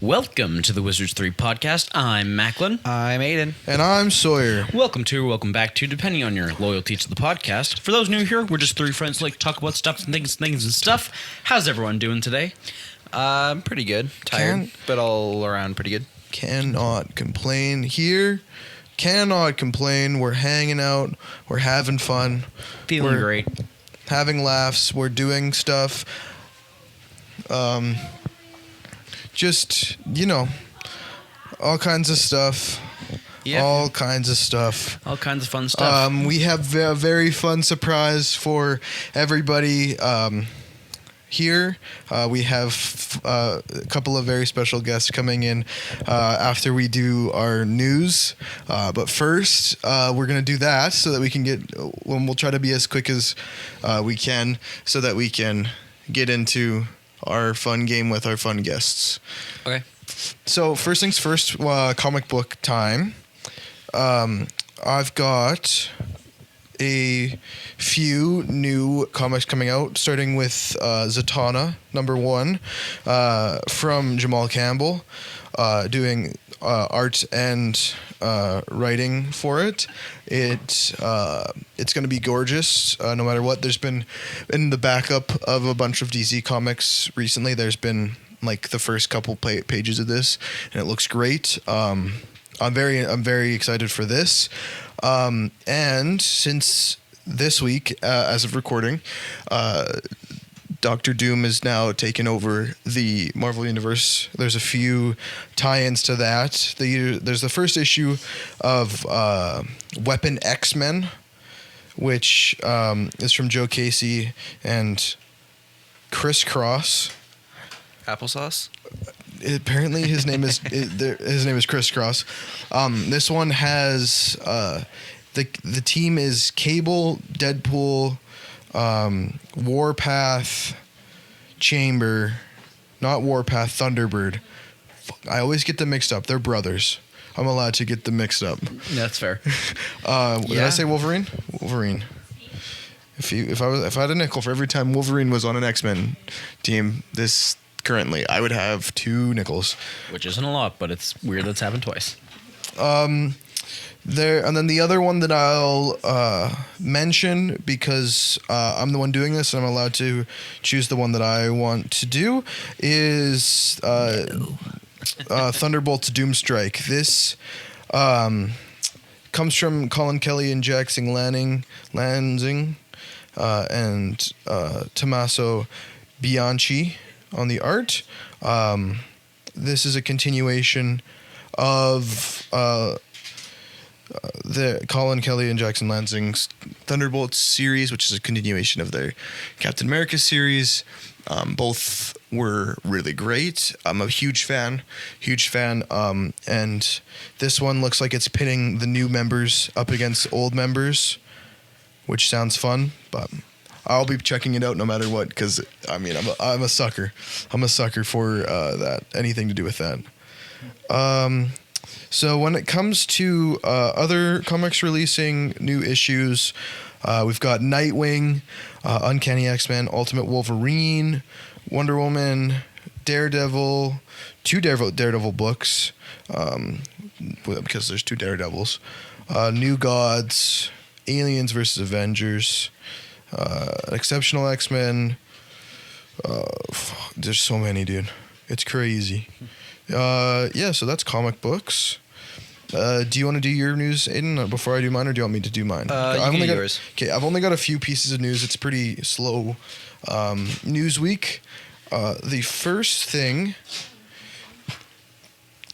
Welcome to the Wizards 3 podcast. I'm Macklin. I'm Aiden. And I'm Sawyer. Welcome back to, depending on your loyalty to the podcast. For those new here, we're just three friends who like to talk about stuff and things and stuff. How's everyone doing today? I'm pretty good. Tired, but all around pretty good. Cannot complain here. Cannot complain. We're hanging out. We're having fun. Feeling great. Having laughs. We're doing stuff. Just, all kinds of stuff. Yeah. All kinds of stuff. All kinds of fun stuff. We have a very fun surprise for everybody here. We have a couple of very special guests coming in after we do our news. But first, we're going to do that so that we can we'll try to be as quick as we can so that we can get into our fun game with our fun guests. Okay. So first things first, comic book time. I've got a few new comics coming out, starting with Zatanna, #1, from Jamal Campbell, doing art and writing for it. It's going to be gorgeous, no matter what. There's been, in the backup of a bunch of DC comics recently, there's been like the first couple pages of this, and it looks great. I'm very excited for this. And since this week, as of recording, Doctor Doom is now taken over the Marvel Universe. There's a few tie-ins to that. There's the first issue of Weapon X-Men, which is from Joe Casey and Chris Cross. Applesauce? Apparently his name is Chris Cross. This one has the team is Cable, Deadpool, Warpath, Chamber, not Warpath, Thunderbird. I always get them mixed up. They're brothers. I'm allowed to get them mixed up. That's fair. Did I say Wolverine? Wolverine. If I had a nickel for every time Wolverine was on an X-Men team, currently I would have 2 nickels. Which isn't a lot, but it's weird that's happened twice. And then the other one that I'll mention, because I'm the one doing this and I'm allowed to choose the one that I want to do, is Thunderbolt's Doomstrike. This comes from Colin Kelly and Jackson Lansing and Tommaso Bianchi on the art. This is a continuation of the Colin Kelly and Jackson Lansing's Thunderbolts series, which is a continuation of their Captain America series. Both were really great. I'm a huge fan. And this one looks like it's pitting the new members up against old members, which sounds fun, but I'll be checking it out no matter what, because I'm a sucker. I'm a sucker for that. Anything to do with that. So when it comes to other comics releasing new issues, we've got Nightwing, Uncanny X-Men, Ultimate Wolverine, Wonder Woman, Daredevil, 2 Daredevil books, because there's 2 Daredevils, New Gods, Aliens vs. Avengers, Exceptional X-Men. There's so many, dude. It's crazy. So that's comic books. Do you want to do your news, Aiden, before I do mine, or do you want me to do mine? I've only got a few pieces of news. It's pretty slow news week. The first thing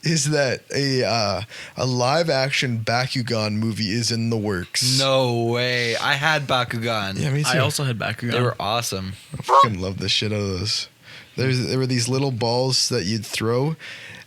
is that a live action Bakugan movie is in the works. No way. I had Bakugan. Yeah, me too. I also had Bakugan. They were awesome. I fucking love the shit out of those. There were these little balls that you'd throw,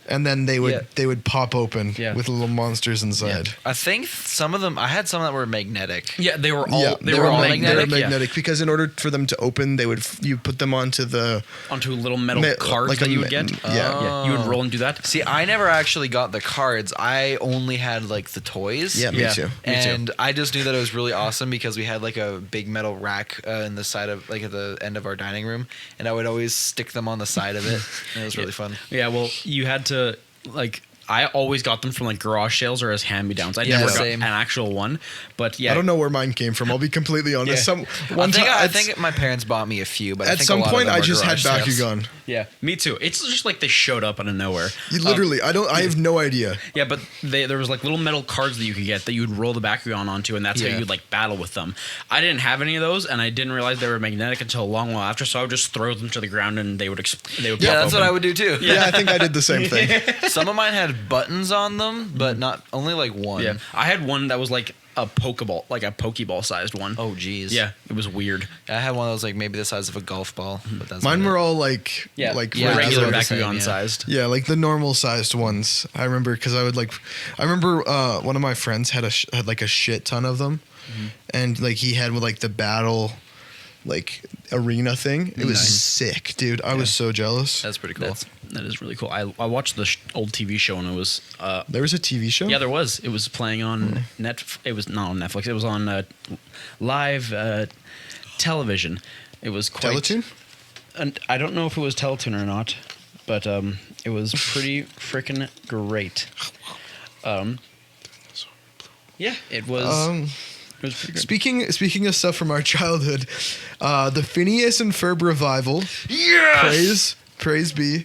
and then they would pop open with little monsters inside. Yeah. I think some of them. I had some that were magnetic. Yeah, they were all magnetic. They were magnetic because in order for them to open, you put them onto little metal cards that you would get. Yeah, you would roll and do that. See, I never actually got the cards. I only had like the toys. Yeah, me too. And I just knew that it was really awesome because we had like a big metal rack in the side of like at the end of our dining room, and I would always stick them on the side of it. And it was really fun. Yeah, well, you had to like. I always got them from like garage sales or as hand-me-downs. I never got same. an actual one, but yeah, I don't know where mine came from. I'll be completely honest. Yeah. I think my parents bought me a few, but I at think some a lot point of them I were just had garage sales. Bakugan. Yeah, me too. It's just like they showed up out of nowhere. You literally, I have no idea. Yeah, but there was like little metal cards that you could get that you would roll the Bakugan onto, and that's how Yeah. you'd like battle with them. I didn't have any of those, and I didn't realize they were magnetic until a long while after. So I would just throw them to the ground, and they would Yeah, pop that's what open. I would do too. Yeah, I think I did the same thing. Some of mine had buttons on them, but not only like one. Yeah, I had one that was like a Pokeball, like a Pokeball sized one. Oh, geez. Yeah, it was weird. I had one that was like maybe the size of a golf ball, but that's Mine about were it. all like Yeah, Yeah, regular that's what I'm saying, Bakugan yeah. sized. Yeah, like the normal sized ones. I remember because I remember one of my friends had like a shit ton of them, and like he had like the battle, like arena thing. It was Nice. sick, dude. I was so jealous. That's pretty cool. That is really cool. I watched the old TV show and it was There was a TV show. yeah, there was. It was playing on It was not on Netflix. It was on live television. It was quite. Teletoon. And I don't know if it was Teletoon or not, but it was pretty freaking great. Yeah, it was. It was pretty good. Speaking of stuff from our childhood, the Phineas and Ferb revival. Yes! Praise be.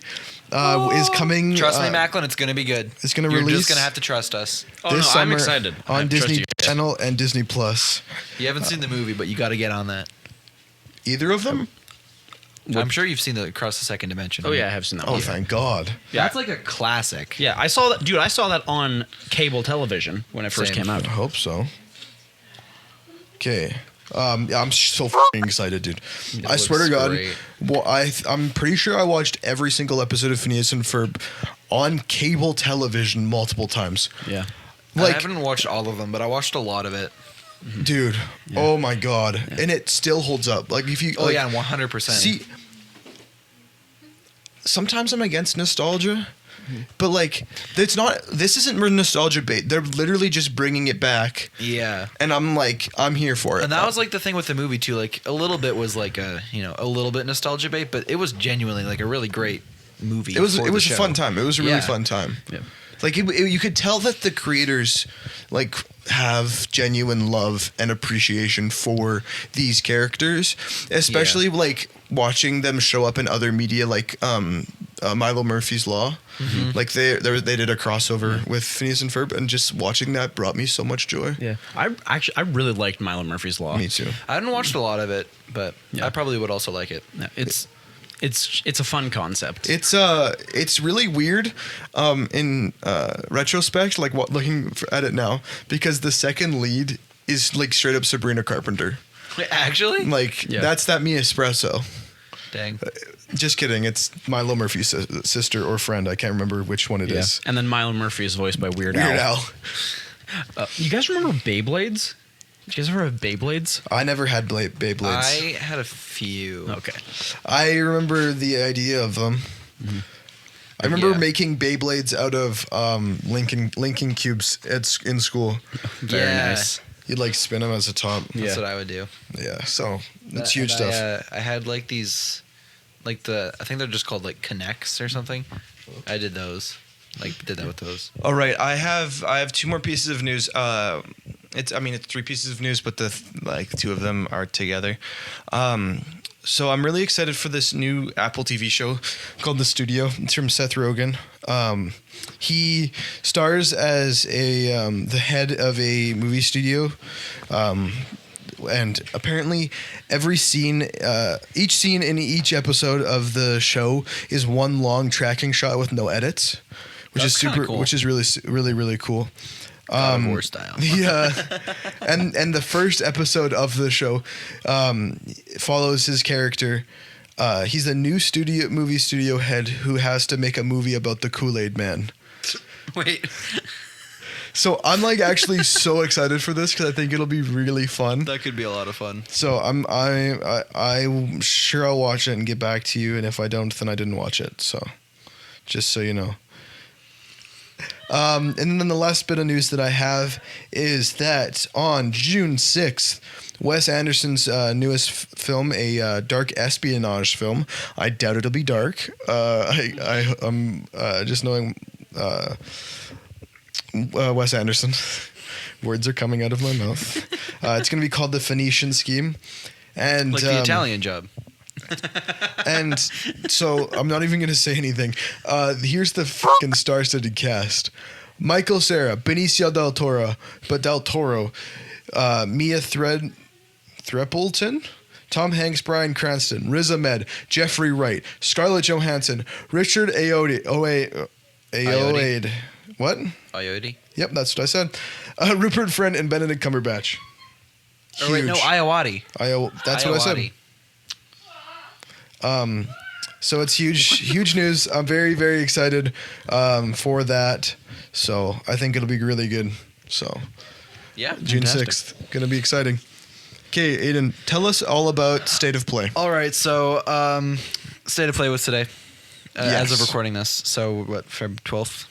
Is coming. Trust me, Macklin, it's gonna be good. It's gonna You're release just gonna have to trust us. Oh, this no, summer I'm excited. I on trust Disney you. Channel and Disney Plus. You haven't seen the movie, but you got to get on that. Either of them? I'm sure you've seen the Across the Second Dimension. Oh right? yeah, I have seen that. Oh, one. thank God. Yeah. That's like a classic. Yeah, I saw that, dude. I saw that on cable television when it first Same. came out. I hope so. Okay. Yeah, I'm so f***ing excited, dude. I swear to looks God, great. well, I'm pretty sure I watched every single episode of Phineas and Ferb on cable television multiple times. Yeah. I Like, haven't watched all of them, but I watched a lot of it. dude, oh my God. And it still holds up. Like, if you. Oh like, yeah, 100%. See, sometimes I'm against nostalgia, but like, it's not. This isn't nostalgia bait. They're literally just bringing it back, yeah. and I'm like, I'm here for it. And that was like the thing with the movie too. Like a little bit was like a little bit nostalgia bait, but it was genuinely like a really great movie. It was for a the show. fun time. It was a really Yeah. fun time. Yeah. Like you could tell that the creators like have genuine love and appreciation for these characters, especially like watching them show up in other media like Milo Murphy's Law. Mm-hmm. Like they did a crossover with Phineas and Ferb, and just watching that brought me so much joy. Yeah. I really liked Milo Murphy's Law. Me too. I hadn't watched a lot of it, but Yeah. I probably would also like it. Yeah, it's a fun concept. It's really weird in retrospect, like looking at it now, because the second lead is like straight up Sabrina Carpenter. Actually, Like Yeah. that's that Me Espresso. dang. Just kidding. It's Milo Murphy's sister or friend. I can't remember which one it Yeah. is. And then Milo Murphy is voiced by Weird Weird Al. Al. You guys remember Beyblades? Did you guys ever have Beyblades? I never had Beyblades. I had a few. Okay. I remember the idea of them. I remember Yeah. making Beyblades out of Lincoln cubes in school. Very Yeah. nice. You'd like spin them as a top. That's Yeah. what I would do. Yeah, so it's And huge stuff. I had like these, like I think they're just called like Connects or something. I did those. Like did that with those. All right, I have two more pieces of news. It's three pieces of news, but two of them are together. So I'm really excited for this new Apple TV show called The Studio. It's from Seth Rogen. He stars as the head of a movie studio. And apparently every scene, each scene in each episode of the show is one long tracking shot with no edits, which That's is kinda super, cool. which is really cool. God of War style. Yeah, and the first episode of the show follows his character. He's a new movie studio head who has to make a movie about the Kool-Aid Man. Wait. So I'm like actually so excited for this because I think it'll be really fun. That could be a lot of fun. So I'm sure I'll watch it and get back to you. And if I don't, then I didn't watch it. So just so you know. And then the last bit of news that I have is that on June 6th, Wes Anderson's newest film, a dark espionage film. I doubt it'll be dark. I'm just knowing Wes Anderson. Words are coming out of my mouth. It's going to be called The Phoenician Scheme. And Like the Italian Job. And so I'm not even going to say anything. Here's the fucking star-studded cast. Michael Cera, Benicio del Toro, Mia Threppleton, Tom Hanks, Bryan Cranston, Riz Ahmed, Jeffrey Wright, Scarlett Johansson, Richard Ayoade. What? Ayoade? Yep, that's what I said. Rupert Friend and Benedict Cumberbatch. Oh, wait, no, Iowati. That's what I said. So it's huge news. I'm very, very excited for that. So I think it'll be really good. So Yeah, June fantastic. 6th, gonna be exciting. Okay, Aiden, tell us all about State of Play. All right, so State of Play was today, as Yes. of recording this. So what, February 12th?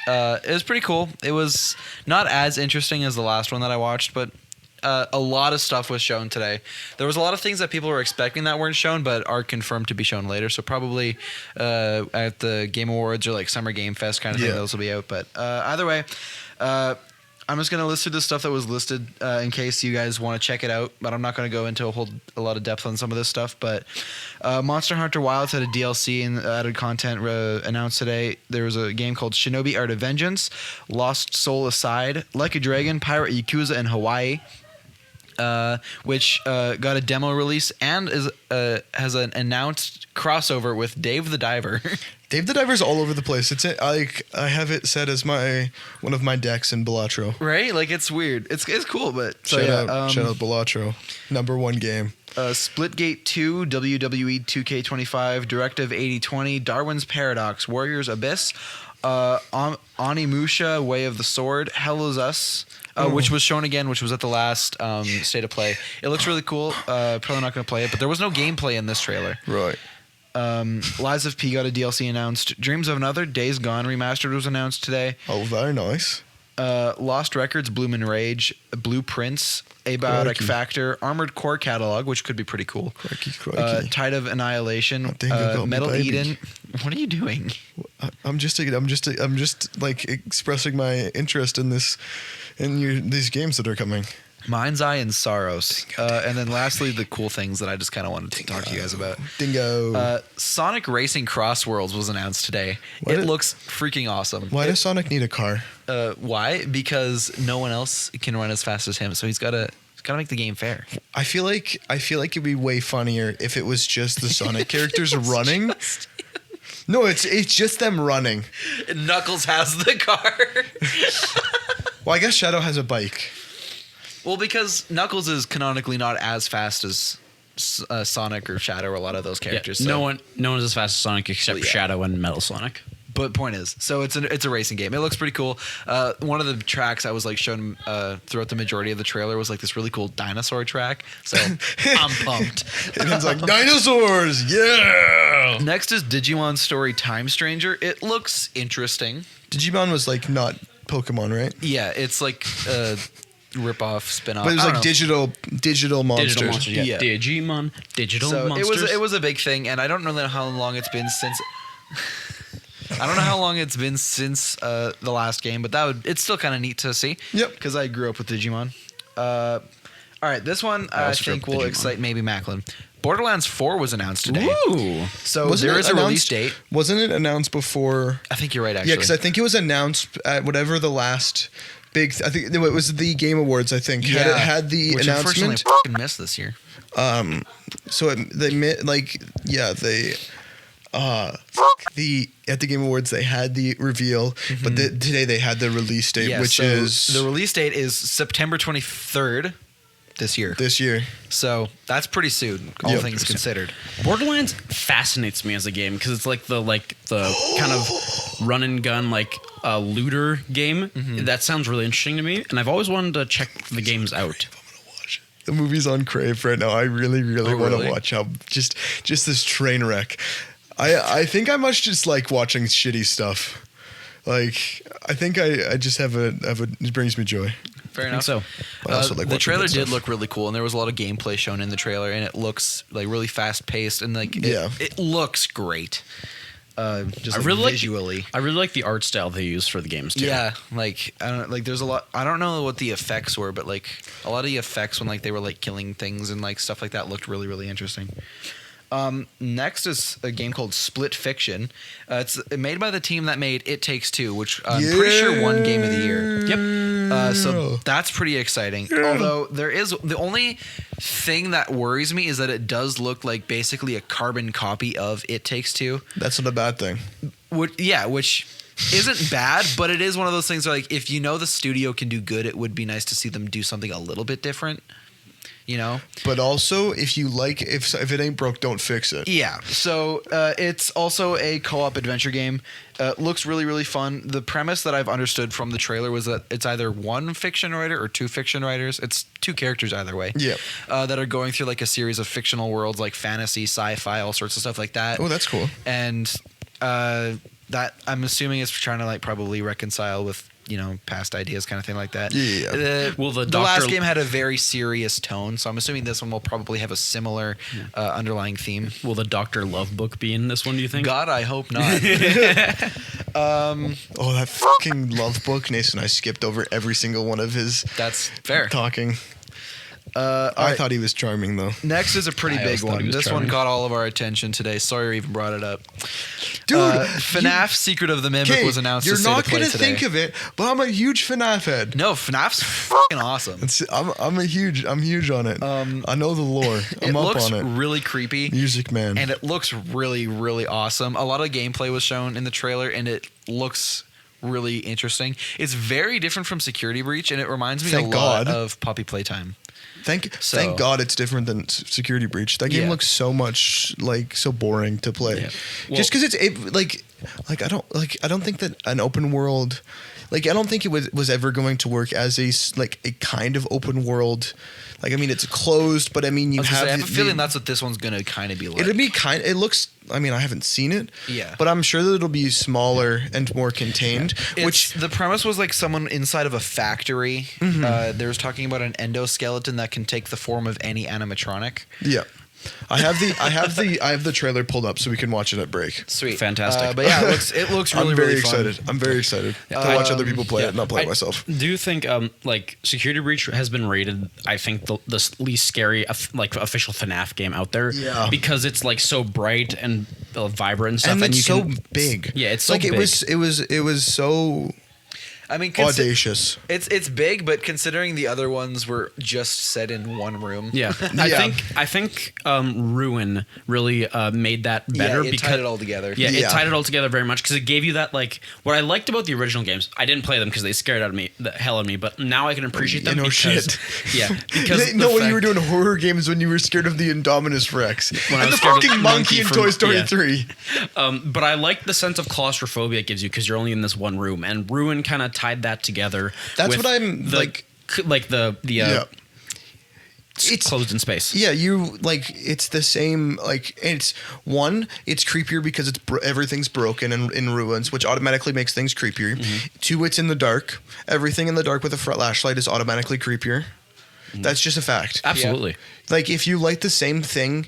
It was pretty cool. It was not as interesting as the last one that I watched, but a lot of stuff was shown today. There was a lot of things that people were expecting that weren't shown, but are confirmed to be shown later. So probably at the Game Awards or like Summer Game Fest kind of thing, those will be out. But either way, I'm just going to list through the stuff that was listed in case you guys want to check it out. But I'm not going to go into a lot of depth on some of this stuff. But Monster Hunter Wilds had a DLC and added content announced today. There was a game called Shinobi Art of Vengeance, Lost Soul Aside, Like a Dragon, Pirate Yakuza in Hawaii. Which got a demo release and has an announced crossover with Dave the Diver. Dave the Diver's all over the place. It's I have it set as one of my decks in Balatro. Right? Like it's weird. It's cool, but Shout out Balatro. Number one game. Splitgate 2, WWE 2K25, Directive 8020, Darwin's Paradox, Warriors Abyss, Onimusha, Way of the Sword, Hell Is Us, which was shown again, which was at the last State of Play. It looks really cool. Probably not going to play it, but there was no gameplay in this trailer. Right. Lies of P got a DLC announced. Dreams of Another, Days Gone Remastered was announced today. Oh, very nice. Lost Records, Bloom and Rage, Blueprints, Abiotic Crikey. Factor, Armored Core Catalog, which could be pretty cool. Crikey. Tide of Annihilation, I think I got Metal my baby. Eden. What are you doing? I'm just like expressing my interest in these games that are coming. Mind's Eye and Sorrows. And then lastly, the cool things that I just kind of wanted to talk to you guys about. Dingo. Sonic Racing Cross Worlds was announced today. What? It looks freaking awesome. Why does Sonic need a car? Why? Because no one else can run as fast as him, so he's got to make the game fair. I feel like it'd be way funnier if it was just the Sonic characters running. No, it's just them running. Knuckles has the car. Well, I guess Shadow has a bike. Well, because Knuckles is canonically not as fast as Sonic or Shadow or a lot of those characters. Yeah, so. no one's as fast as Sonic except Well, yeah. Shadow and Metal Sonic. But point is, so it's a racing game. It looks pretty cool. One of the tracks I was like shown throughout the majority of the trailer was like this really cool dinosaur track. So I'm pumped. And it's like dinosaurs, yeah. Next is Digimon Story Time Stranger. It looks interesting. Digimon was like not Pokemon, right? Yeah, it's like rip-off, spin-off. But it was I like don't know. digital monsters. Digital monsters, yeah. Yeah. Digimon, digital So monsters. it was a big thing, and I don't know how long it's been since. I don't know how long it's been since the last game, but it's still kind of neat to see. Yep. Because I grew up with Digimon. All right, this one I also grew up think with will Digimon. excite maybe Macklin. Borderlands 4 was announced today. Ooh. So Wasn't there it is a release announced- date. Wasn't it announced before? I think you're right, actually. Yeah, because I think it was announced at whatever the last big. I think it was the Game Awards. I think had the which announcement. unfortunately I fucking missed this year. So at the Game Awards they had the reveal, but today they had the release date, Yeah, which so is the release date is September 23rd this year. this year. So that's pretty soon, all Yep. things considered. Borderlands fascinates me as a game because it's like the kind of run and gun looter game. That sounds really interesting to me, and I've always wanted to check the games out. The movie's on Crave right now. I really, really Oh, want to really? watch how just this train wreck. I think I must just like watching shitty stuff. Like, I think I just have a it brings me joy. Fair I think enough. so. I also like the watching trailer good did stuff. look really cool, and there was a lot of gameplay shown in the trailer, and it looks like really fast paced, and like it looks great. Just I really like visually. I really like the art style they use for the games too. Yeah, like I don't like. There's a lot. I don't know what the effects were, but like a lot of the effects when like they were like killing things and like stuff like that looked really really interesting. Next is a game called Split Fiction. It's made by the team that made It Takes Two, which I'm pretty sure won Game of the Year. Yep. So that's pretty exciting. Although there is the only thing that worries me is that it does look like basically a carbon copy of It Takes Two. That's not a bad thing. Which isn't bad, but it is one of those things where like if you know the studio can do good, it would be nice to see them do something a little bit different. You know, But also, if you like, if it ain't broke, don't fix it. yeah. So it's also a co-op adventure game. Looks really really fun. The premise that I've understood from the trailer was that it's either one fiction writer or two fiction writers. It's two characters either way. Yeah. That are going through like a series of fictional worlds like fantasy, sci-fi, all sorts of stuff like that. Oh, that's cool. And that I'm assuming is trying to like probably reconcile with past ideas kind of thing like that. Yeah. Will the the last Doctor- game had a very serious tone, so I'm assuming this one will probably have a similar underlying theme. Will the Dr. Love book be in this one, do you think? God, I hope not. Oh, that fucking love book. Naisa and I skipped over every single one of his That's fair. talking. All I right. thought he was charming, though. Next is a pretty I big always thought he one. was This charming. one caught all of our attention today. Sawyer even brought it up. Dude, FNAF Secret of the Mimic Okay, was announced you're to State not of Play gonna today. think of it, but I'm a huge FNAF head. No, FNAF's fucking awesome. I'm huge on it. I know the lore. It I'm up looks on it. really creepy. Music Man. And it looks really, really awesome. A lot of gameplay was shown in the trailer, and it looks really interesting. It's very different from Security Breach, and it reminds me Thank a lot God. of Poppy Playtime. Thank So- God it's different than Security Breach. That game Yeah. looks so much so boring to play. Yeah. Well- Just because I don't think that an open world, I don't think it was ever going to work as a kind of open world. Like, I mean, it's closed, but I mean, you I have. have a feeling that's what this one's gonna kind of be like. It'll be it looks. I mean, I haven't seen it. Yeah. But I'm sure that it'll be smaller and more contained. Which the premise was like someone inside of a factory. They was talking about an endoskeleton that can take the form of any animatronic. Yeah. I have the trailer pulled up so we can watch it at break. Sweet, Fantastic. But yeah, it looks really I'm very really fun. excited. I'm very excited to watch other people play it, not play it myself. Do you think Security Breach has been rated, I think, the least scary official FNAF game out there? Yeah. Because it's like so bright and vibrant and stuff, And it's you so can, big. Yeah, it's so like big. it was so I mean, audacious. It's big, but considering the other ones were just set in one room. Yeah, Yeah. I think Ruin really made that better it because tied it all together. Yeah, Yeah. it tied it all together very much because it gave you that what I liked about the original games. I didn't play them because they scared the hell out of me, but now I can appreciate them. You know, because, shit. Yeah, because no, the when you were fact- doing horror games when you were scared of the Indominus Rex When I and the was scared of fucking the monkey in from- Toy Story yeah. 3. But I like the sense of claustrophobia it gives you because you're only in this one room, and Ruin kind of tied that together. That's with what I'm, like- the Yeah. it's closed in space. Yeah, it's the same. It's creepier because everything's broken and in ruins, which automatically makes things creepier. Mm-hmm. 2, it's in the dark. Everything in the dark with a flashlight is automatically creepier. Mm-hmm. That's just a fact. Absolutely. Like, if you light the same thing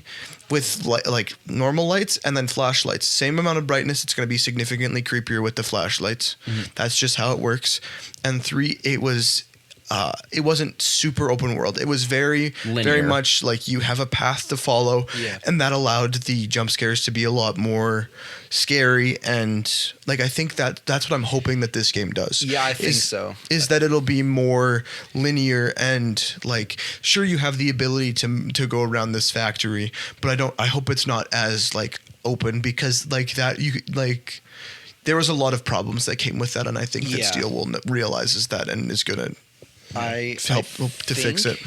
with like normal lights and then flashlights, same amount of brightness, it's going to be significantly creepier with the flashlights. That's just how it works. And 3, it wasn't super open world. It was very Linear. much like you have a path to follow, Yeah. and that allowed the jump scares to be a lot more scary. And I think that's what I'm hoping that this game does. Yeah, I think so. Is that it'll be more linear and sure, you have the ability to go around this factory, but I hope it's not as open because there was a lot of problems that came with that, and I think that Yeah. Steel realizes that and is gonna help to fix it.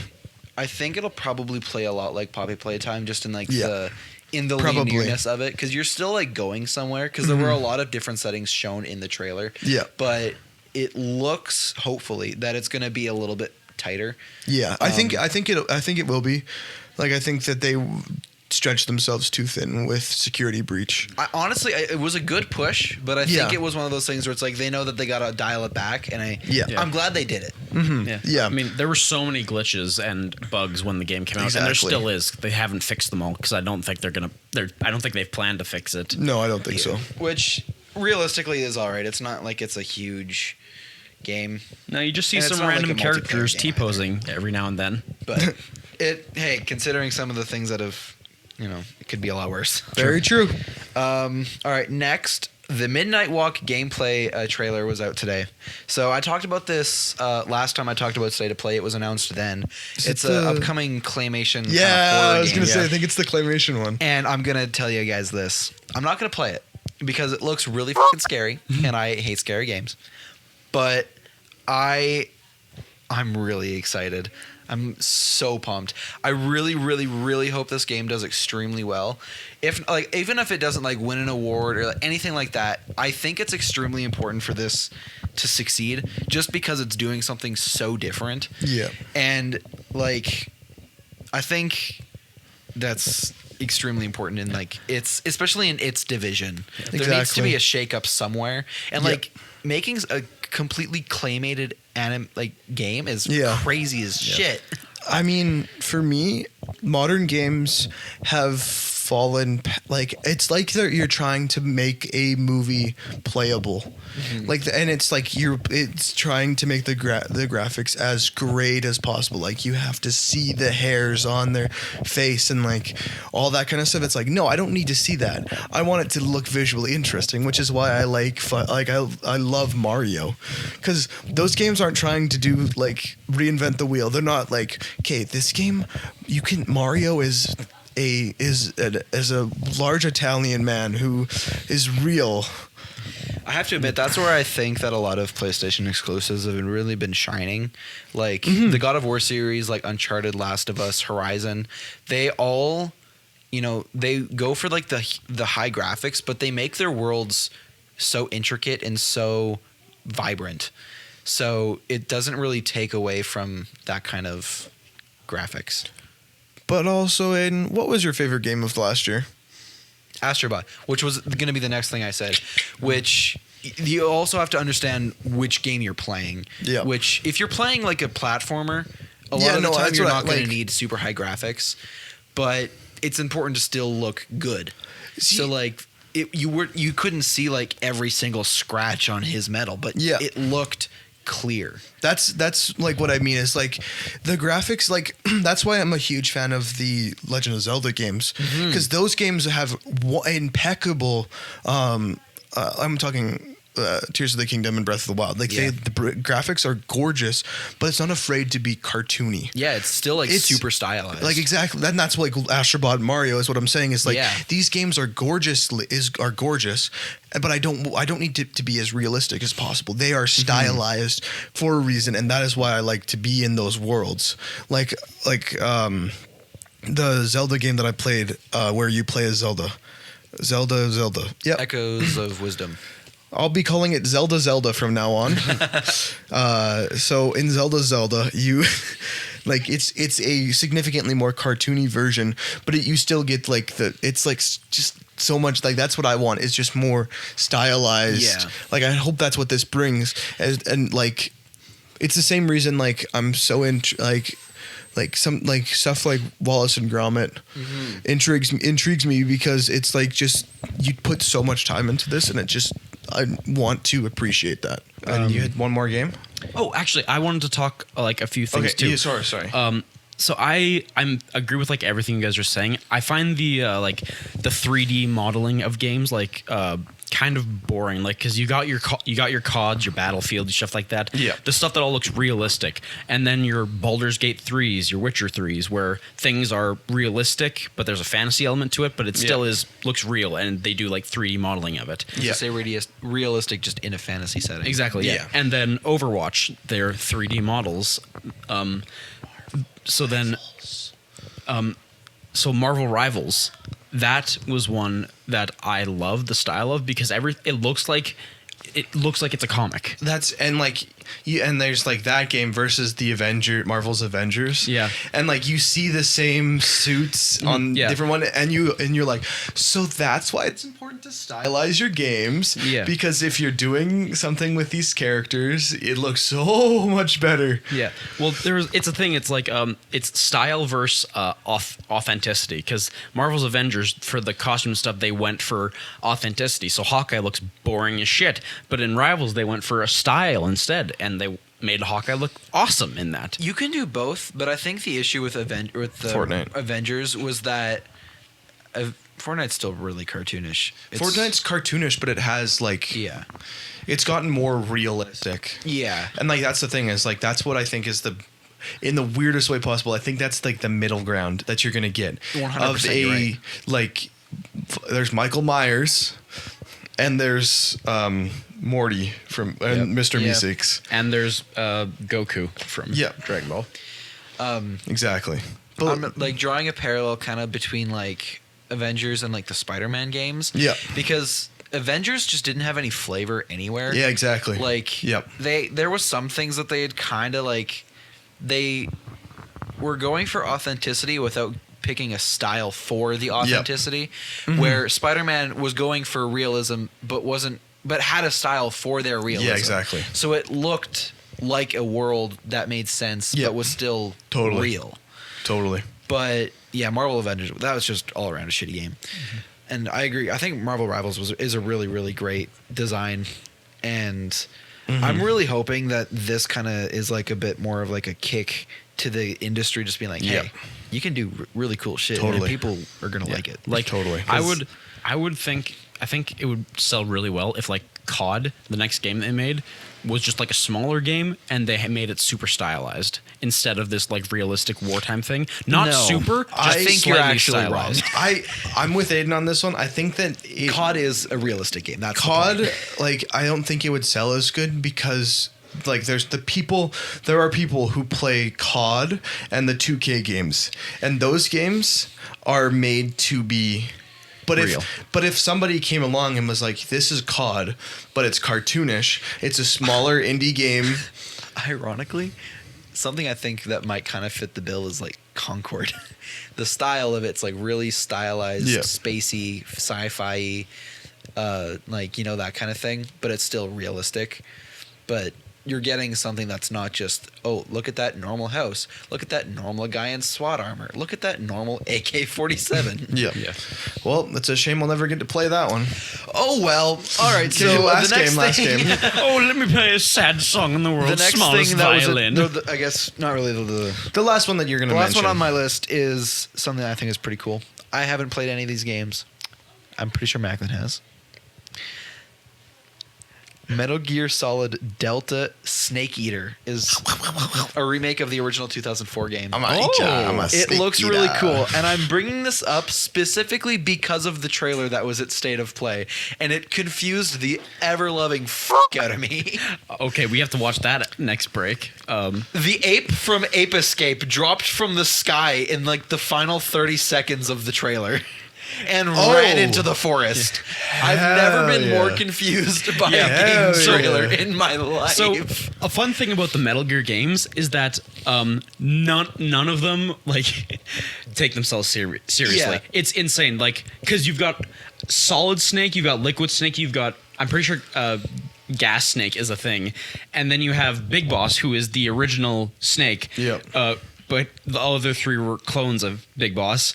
I think it'll probably play a lot like Poppy Playtime, just in Yeah. the Probably. linearness of it, because you're still going somewhere. Because there were a lot of different settings shown in the trailer. Yeah. but it looks hopefully that it's going to be a little bit tighter. Yeah, I think it will be. I think that stretch themselves too thin with security breach. Honestly, it was a good push, but I think it was one of those things where it's like they know that they got to dial it back, and I'm glad they did it. Yeah. I mean, there were so many glitches and bugs when the game came out, and there still is. They haven't fixed them all because I don't think I don't think they've planned to fix it. No, I don't think so. Which realistically is all right. It's not like it's a huge game. No, you just see And it's some not like random a multiplayer characters game T-posing every now and then. But hey, considering some of the things that have, it could be a lot worse. Very true. All right, next, the Midnight Walk gameplay trailer was out today. So I talked about this last time I talked about State of Play. It was announced then. It's an upcoming claymation. I was going to say, I think it's the claymation one. And I'm going to tell you guys this. I'm not going to play it because it looks really fucking scary, and I hate scary games. But I'm really excited. I'm so pumped. I really, really, really hope this game does extremely well. Even if it doesn't win an award or anything like that, I think it's extremely important for this to succeed just because it's doing something so different. Yeah. And I think that's extremely important in it's especially in its division. Exactly. There needs to be a shakeup somewhere. And making a completely claymated game is crazy as shit. I mean, for me, modern games have fallen it's like you're trying to make a movie playable, and it's it's trying to make the graphics as great as possible. You have to see the hairs on their face and all that kind of stuff. It's no, I don't need to see that. I want it to look visually interesting, which is why I I love Mario, because those games aren't trying to do reinvent the wheel. They're not okay, this game Mario is a large Italian man who is real. I have to admit, that's where I think that a lot of PlayStation exclusives have really been shining. The God of War series, Uncharted, Last of Us, Horizon, they all, they go for the high graphics, but they make their worlds so intricate and so vibrant. So it doesn't really take away from that kind of graphics. But also, Aiden, what was your favorite game of last year? Astrobot, which was going to be the next thing I said, which you also have to understand which game you're playing. Yeah. Which, if you're playing a platformer, a lot of the time you're not going to need super high graphics, but it's important to still look good. So, you couldn't see every single scratch on his metal, but it looked clear. That's what I mean is the graphics, that's why I'm a huge fan of the Legend of Zelda games, because those games have impeccable I'm talking Tears of the Kingdom and Breath of the Wild. The graphics are gorgeous, but it's not afraid to be cartoony. Yeah, it's still it's super stylized. Exactly. And that's Astrobot and Mario is what I'm saying is these games are gorgeous, but I don't need to be as realistic as possible. They are stylized for a reason, and that is why I like to be in those worlds. The Zelda game that I played, where you play as Zelda. Yeah. Echoes of Wisdom. I'll be calling it Zelda from now on. So in Zelda, you it's a significantly more cartoony version, but you still get just so much that's what I want. It's just more stylized. Yeah. I hope that's what this brings, and it's the same reason I'm so into some stuff like Wallace and Gromit intrigues me, because it's just you put so much time into this, and I want to appreciate that. And you had one more game? Oh, actually, I wanted to talk a few things too. Yeah, sorry. So I agree with everything you guys are saying. I find the the 3D modeling of games kind of boring, because you got your CODs, your Battlefield, stuff like that. Yeah. The stuff that all looks realistic, and then your Baldur's Gate 3s, your Witcher 3s, where things are realistic, but there's a fantasy element to it, but it still looks real, and they do 3D modeling of it. Yeah. Say realistic, just in a fantasy setting. Exactly. Yeah. And then Overwatch, their 3D models. So Marvel Rivals, that was one that I love the style of, because it looks like it looks like it's a comic. That's and like and there's like that game versus the Marvel's Avengers. Yeah. And like you see the same suits on different one, and you're like, so that's why it's important to stylize your games. Yeah. Because if you're doing something with these characters, it looks so much better. Yeah. Well, it's a thing. It's like it's style versus authenticity. Because Marvel's Avengers, for the costume stuff, they went for authenticity. So Hawkeye looks boring as shit. But in Rivals, they went for a style instead, and they made Hawkeye look awesome in that. You can do both, but I think the issue with the Fortnite. Avengers was that Fortnite's still really cartoonish. Fortnite's cartoonish, but it has like it's gotten more realistic. Yeah. And like that's the thing is like that's what I think is in the weirdest way possible. I think that's like the middle ground that you're gonna get 100% you're right. like there's Michael Myers and there's Morty from Mr. Yep. Meeseeks. And there's Goku from Dragon Ball. Exactly. I'm like drawing a parallel kind of between like Avengers and like the Spider-Man games. Yeah. Because Avengers just didn't have any flavor anywhere. Yeah, exactly. Like there was some things that they had kind of like they were going for authenticity without picking a style for the authenticity. Where Spider-Man was going for realism but had a style for their realism. Yeah, exactly. So it looked like a world that made sense but was still real. Totally. But yeah, Marvel Avengers, that was just all around a shitty game. And I agree. I think Marvel Rivals is a really, really great design. And I'm really hoping that this kind of is like a bit more of like a kick to the industry, just being like, hey, you can do really cool shit. And people are going to like it. Like totally. I think it would sell really well if like COD, the next game they made, was just like a smaller game and they had made it super stylized instead of this like realistic wartime thing. Not super. I think you're actually stylized. wrong. I'm with Aiden on this one. I think that COD is a realistic game. That's COD. Like I don't think it would sell as good because like there are people who play COD and the 2K games, and those games are made to be. But if somebody came along and was like, this is COD, but it's cartoonish, it's a smaller indie game. Ironically, something I think that might kind of fit the bill is like Concord. The style of it's like really stylized, spacey, sci-fi, like, that kind of thing, but it's still realistic. But you're getting something that's not just, oh, look at that normal house. Look at that normal guy in SWAT armor. Look at that normal AK-47. Yeah. Well, it's a shame we'll never get to play that one. Oh, well. All right. So last the next game. Oh, let me play a sad song in the world's smallest violin. I guess not really the last one that you're going to mention. The last one on my list is something I think is pretty cool. I haven't played any of these games. I'm pretty sure Macklin has. Metal Gear Solid Delta Snake Eater is a remake of the original 2004 game. It looks really cool. And I'm bringing this up specifically because of the trailer that was at State of Play. And it confused the ever-loving fuck out of me. Okay, we have to watch that next break. The ape from Ape Escape dropped from the sky in like the final 30 seconds of the trailer. And ran into the forest. I've never been more confused by a game trailer in my life. So, a fun thing about the Metal Gear games is that none of them like take themselves seriously. Yeah. It's insane. Like, because you've got Solid Snake, you've got Liquid Snake, you've got, I'm pretty sure Gas Snake is a thing, and then you have Big Boss, who is the original Snake. But the other three were clones of Big Boss.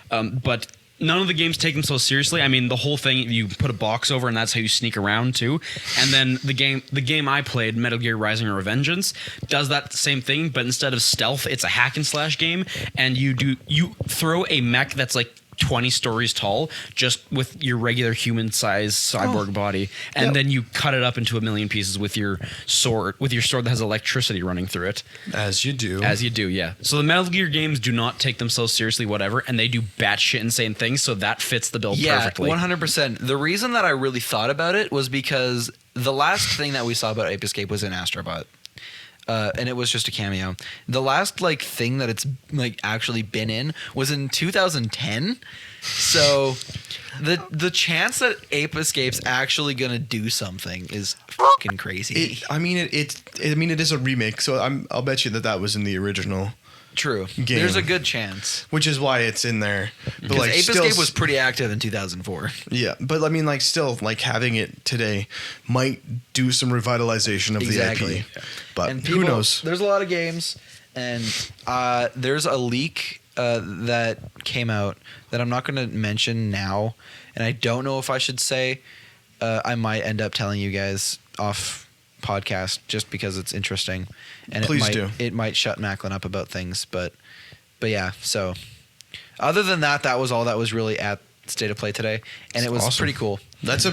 But none of the games take themselves seriously. I mean, the whole thing, you put a box over and that's how you sneak around too. And then the game I played, Metal Gear Rising: Revengeance, does that same thing, but instead of stealth, it's a hack and slash game, and you throw a mech that's like 20 stories tall, just with your regular human-sized cyborg body, and then you cut it up into a million pieces with your sword that has electricity running through it. As you do, yeah. So the Metal Gear games do not take themselves seriously, whatever, and they do batshit insane things, so that fits the bill perfectly. Yeah, 100%. The reason that I really thought about it was because the last thing that we saw about Ape Escape was in Astrobot. and it was just a cameo. The last like thing that it's like actually been in was in 2010. So the chance that Ape Escape's actually gonna do something is fucking crazy. It is a remake, so I'll bet you that was in the original. True. Game. There's a good chance. Which is why it's in there. But Because like, Ape still, Escape was pretty active in 2004. Yeah, but I mean, like, still, like, having it today might do some revitalization of the IP. But And who knows? There's a lot of games, and there's a leak that came out that I'm not going to mention now, and I don't know if I should say. I might end up telling you guys off podcast just because it's interesting, and Please it might shut Macklin up about things, but yeah. So other than that, that was all that was really at State of Play today, and it was awesome. pretty cool. That's a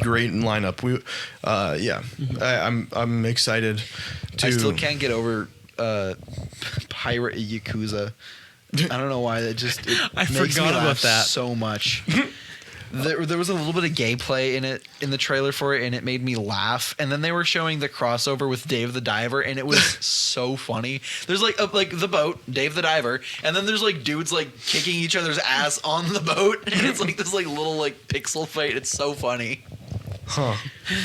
great lineup. I'm excited to. I still can't get over Pirate Yakuza. I don't know why. I makes forgot me about laugh that so much. There was a little bit of gameplay in the trailer for it, and it made me laugh. And then they were showing the crossover with Dave the Diver, and it was so funny. There's like the boat, Dave the Diver, and then there's like dudes like kicking each other's ass on the boat, and it's like this like little like pixel fight. It's so funny. Huh.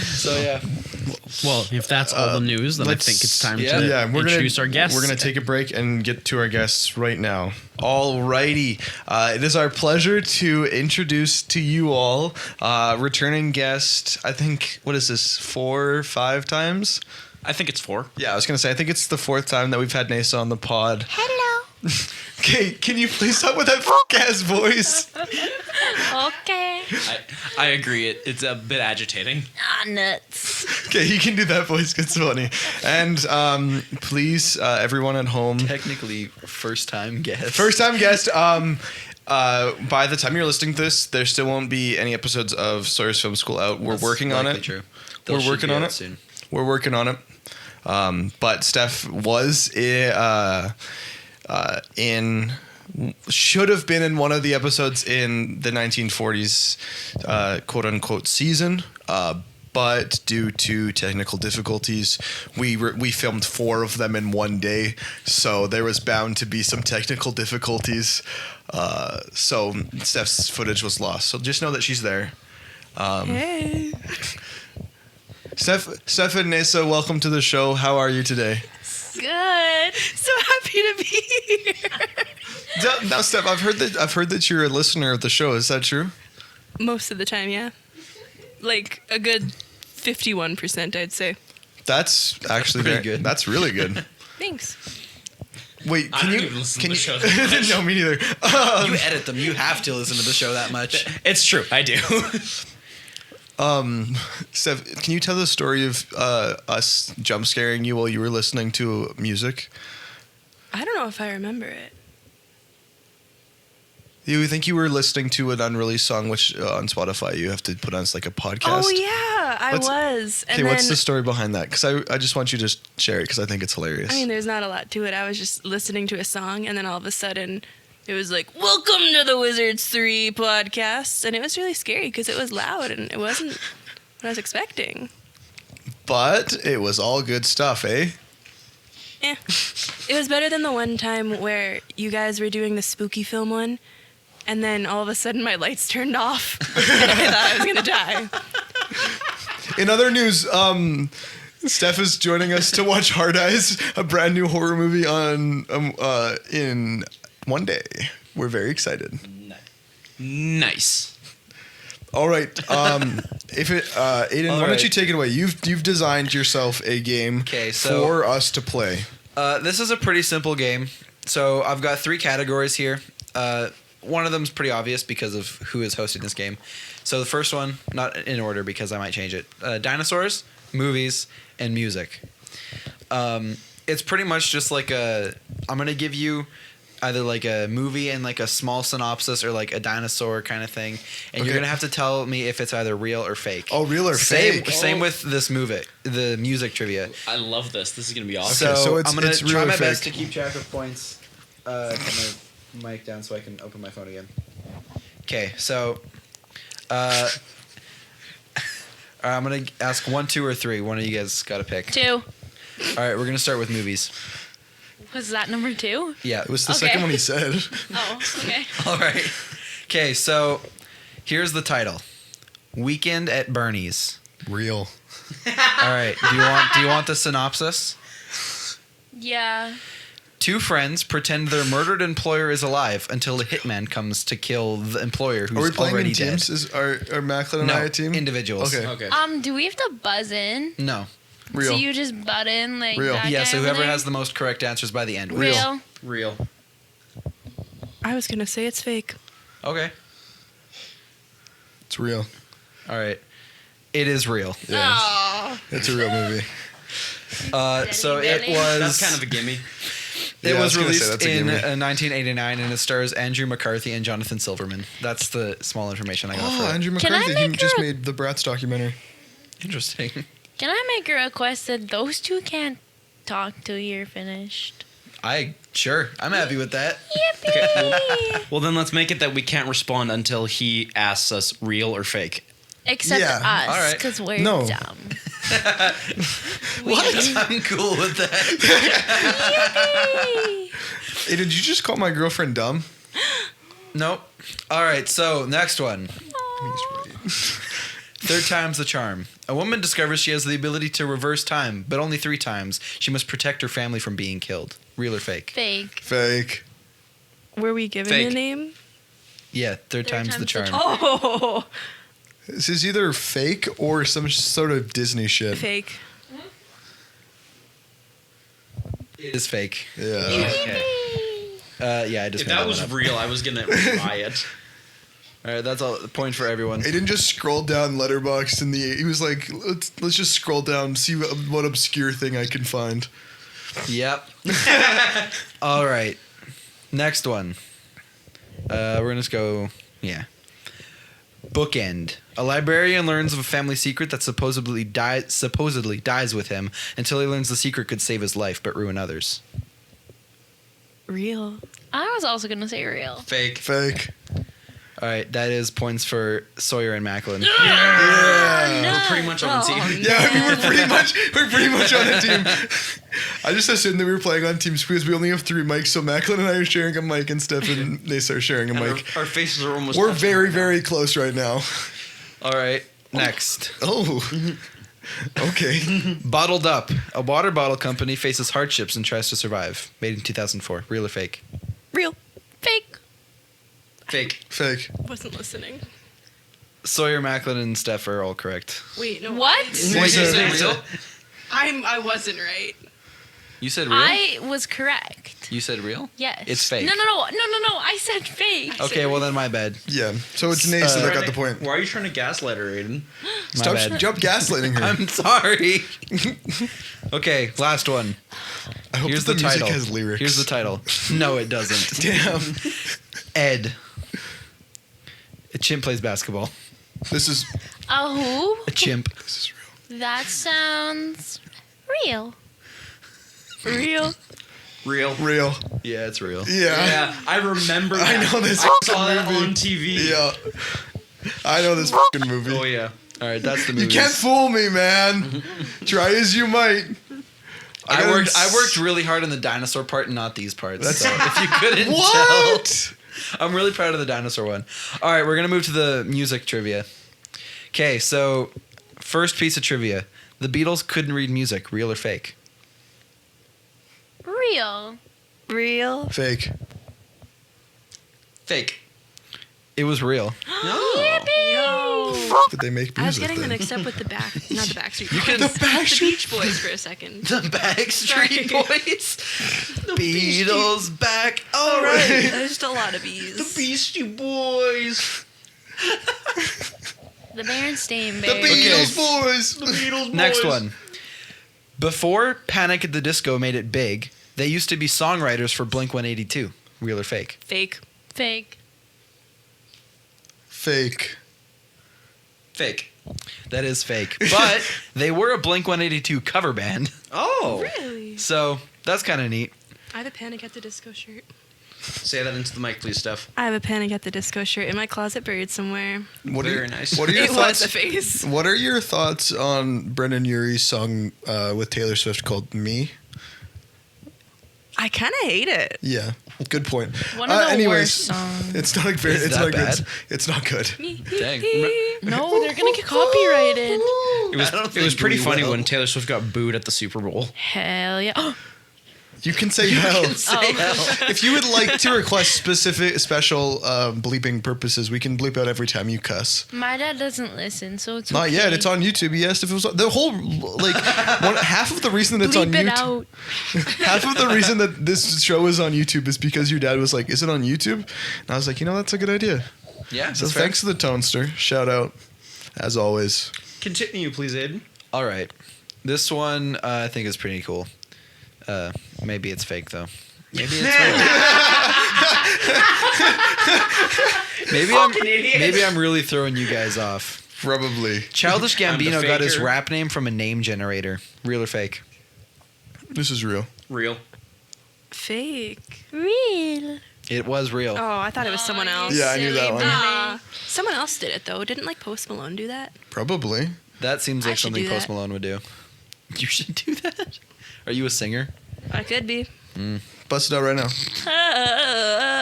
So yeah. Well, if that's all the news, then I think it's time to introduce our guests. We're going to take a break and get to our guests right now. Alrighty. It is our pleasure to introduce to you all returning guest, I think, what is this, 4 or 5 times? I think it's 4. Yeah, I was going to say, I think it's the 4th time that we've had Naisa on the pod. Hello. Okay, can you please stop with that f***ass voice? Okay. I agree. It's a bit agitating. Ah, nuts. Okay, you can do that voice. It's funny. And please, everyone at home. Technically, first time guest. First time guest. By the time you're listening to this, there still won't be any episodes of Sawyer's Film School out. We're working on it. True. We're working on it soon. We're working on it. But Steph was should have been in one of the episodes in the 1940s quote unquote season. But due to technical difficulties, we filmed 4 of them in one day, so there was bound to be some technical difficulties. So Steph's footage was lost. So just know that she's there. Hey. Steph and Naisa, welcome to the show. How are you today? Good. So happy to be here. Now, Steph, I've heard that you're a listener of the show. Is that true? Most of the time, yeah. Like a good 51%, I'd say. That's actually pretty good. That's really good. Thanks. Wait, I can don't you even listen can to you? the show that much. No, me neither. You edit them. You have to listen to the show that much. It's true. I do. Steph, can you tell the story of us jump scaring you while you were listening to music? I don't know if I remember it. You think you were listening to an unreleased song, which on Spotify you have to put on as like a podcast? Oh, yeah, I was. And Okay, then, what's the story behind that? Because I just want you to share it because I think it's hilarious. I mean, there's not a lot to it. I was just listening to a song, and then all of a sudden, it was like, "Welcome to the Wizards 3 podcast," and it was really scary because it was loud, and it wasn't what I was expecting. But it was all good stuff, eh? Eh. It was better than the one time where you guys were doing the spooky film one, and then all of a sudden my lights turned off, and I thought I was gonna die. In other news, Steph is joining us to watch Hard Eyes, a brand new horror movie on in one day. We're very excited. Nice. All right. Aiden, why don't you take it away? You've designed yourself a game for us to play. This is a pretty simple game. So I've got 3 categories here. One of them is pretty obvious because of who is hosting this game. So the first one, not in order because I might change it. Dinosaurs, movies, and music. It's pretty much just like I'm going to give you either like a movie and like a small synopsis or like a dinosaur kind of thing. And you're going to have to tell me if it's either real or fake. Oh, real or fake? Same with this movie, the music trivia. I love this. This is going to be awesome. Okay, so I'm going to real try or my fake? best to keep track of points. Put my mic down so I can open my phone again. Okay, so I'm going to ask 1, 2, or 3. One of you guys got to pick. 2. All right, we're gonna start with movies. Was that number 2? Yeah. It was the Okay. second one he said. Oh, okay. All right. Okay, so here's the title: Weekend at Bernie's. Real. All right. Do you want the synopsis? Yeah. 2 friends pretend their murdered employer is alive until a hitman comes to kill the employer who's Are we playing already in teams? dead. Are Macklin and No, I a team? individuals. Okay. Okay. Do we have to buzz in? No. Real. So you just butt in like Real. that Yeah, guy so over whoever there? has the most correct answers by the end wins. Real. Real. I was gonna say it's fake. Okay. It's real. All right. It is real. Yeah. Oh. It's a real movie. So it Daddy. was. That's kind of a gimme. It Yeah, I was was gonna say released that's a in gimme. 1989, and it stars Andrew McCarthy and Jonathan Silverman. That's the small information I got Oh, for it. Andrew Can I McCarthy. He make just a- made the Bratz documentary. Interesting. Can I make a request that those 2 can't talk till you're finished? Sure. I'm happy with that. Yippee! Well, then let's make it that we can't respond until he asks us real or fake. Except Yeah, all us, right. because we're No. dumb. What? I'm cool with that. Yippee! Hey, did you just call my girlfriend dumb? Nope. All right. So next one. Third time's the charm. A woman discovers she has the ability to reverse time, but only 3 times. She must protect her family from being killed. Real or fake? Fake. Fake. Were we given Fake. a name? Yeah, third time's the charm. Oh, This is either fake or some sort of Disney shit. fake. It is fake. Yeah. Okay. Yeah, I just If made that one was up. real, I was gonna riot. All right, that's all. Point for everyone. Aiden just scrolled down Letterboxd and he was like, let's just scroll down and see what obscure thing I can find. Yep. All right. Next one. We're gonna just go. Yeah. Bookend. A librarian learns of a family secret that supposedly dies with him until he learns the secret could save his life but ruin others. Real. I was also going to say real. Fake. Fake. All right, that is points for Sawyer and Macklin. Yeah. We're pretty much on the team. Yeah, I mean we're pretty much on a team. I just assumed that we were playing on teams because we only have 3 mics, so Macklin and I are sharing a mic and Steph and Naisa are sharing a And mic. our faces are almost. We're very, very close right now. All right, next. Oh. Okay. Bottled Up. A water bottle company faces hardships and tries to survive. Made in 2004. Real or fake? Real. Fake. Fake. Fake. Wasn't listening. Sawyer, Macklin, and Steph are all correct. Wait, no. What? Wait, you say real? I wasn't right. You said real? I was correct. You said real? Yes. It's fake. No. I said fake. Okay, well then my bad. Yeah. So it's Naisa that got the point. Why are you trying to gaslight her, Aiden? My Stop bad. gaslighting her. I'm sorry. Okay, last one. I hope Here's that the music title. has lyrics. Here's the title. No, it doesn't. Damn. Ed. A chimp plays basketball. This is Oh, A chimp. this is real. that sounds real. Real. Real. Real. Yeah, it's real. Yeah. Yeah, I remember. I that. know this I saw fucking that movie. on TV. Yeah. I know this fucking movie. Oh yeah. All right, that's the You movie. can't fool me, man. Try as you might. I worked really hard on the dinosaur part and not these parts. That's- So if you couldn't What? tell, I'm really proud of the dinosaur one. All right, we're gonna move to the music trivia. Okay, so first piece of trivia: the Beatles couldn't read music. Real or fake? Real. Real. Fake. Fake. It was real. Yo. Did they make music? I was getting then? mixed up with the not the Backstreet Boys. can- The the Backstreet Beach Boys for a second. The Backstreet Sorry. Boys. Beatles back. All right. There's just a lot of bees. Beastie Boys. The Berenstain The Bears. Beatles boys. The Beatles. Next boys. one. Before Panic at the Disco made it big, they used to be songwriters for Blink 182. Real or fake? Fake. Fake. Fake. Fake. That is fake. But they were a Blink 182 cover band. Oh. Really? So that's kind of neat. I have a Panic at the Disco shirt. Say that into the mic, please, Steph. I have a Panic at the Disco shirt in my closet buried somewhere. Very nice. What are your It thoughts? was a face. What are your thoughts on Brendan Urie's song with Taylor Swift called "Me"? I kind of hate it. Yeah, good point. One of the anyways, worst songs. it's not very. Is It's that not bad? good. It's not good. Dang. No, they're gonna get copyrighted. It was, I don't it was think pretty we funny will. when Taylor Swift got booed at the Super Bowl. Hell yeah. You can say hell. Oh. If you would like to request special bleeping purposes, we can bleep out every time you cuss. My dad doesn't listen, so it's Not okay. yet. It's on YouTube. He asked if it was the whole half of the reason that it's on Bleep it YouTube. out. Half of the reason that this show is on YouTube is because your dad was like, "Is it on YouTube?" And I was like, "That's a good idea." Yeah. So thanks to the Toaster. Shout out, as always. Continue, please, Aiden. All right. This one I think is pretty cool. Maybe it's fake though. Maybe it's real. Maybe I'm really throwing you guys off. Probably. Childish I'm the Gambino got his faker. rap name from a name generator. Real or fake? This is real. Real. Fake. Real. It was real. Oh, I thought it was someone else. Yeah, I knew that one. Someone else did it though. Didn't like Post Malone do that? Probably. That seems I like should something do Post that. Malone would do. You should do that. Are you a singer? I could be. Bust it out right now.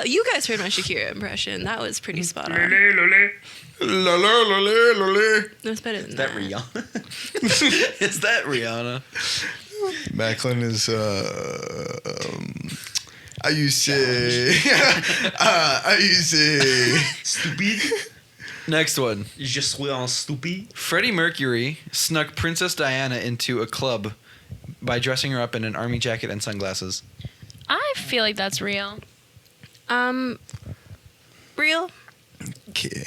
You guys heard my Shakira impression. That was pretty spot on. La, la, la, la, la, la. It was better than Is that. that Rihanna? Is that Rihanna? Macklin is I used say I used say Stupid. Next one. Je suis un stupid. Freddie Mercury snuck Princess Diana into a club by dressing her up in an army jacket and sunglasses. I feel like that's real. Real? Okay.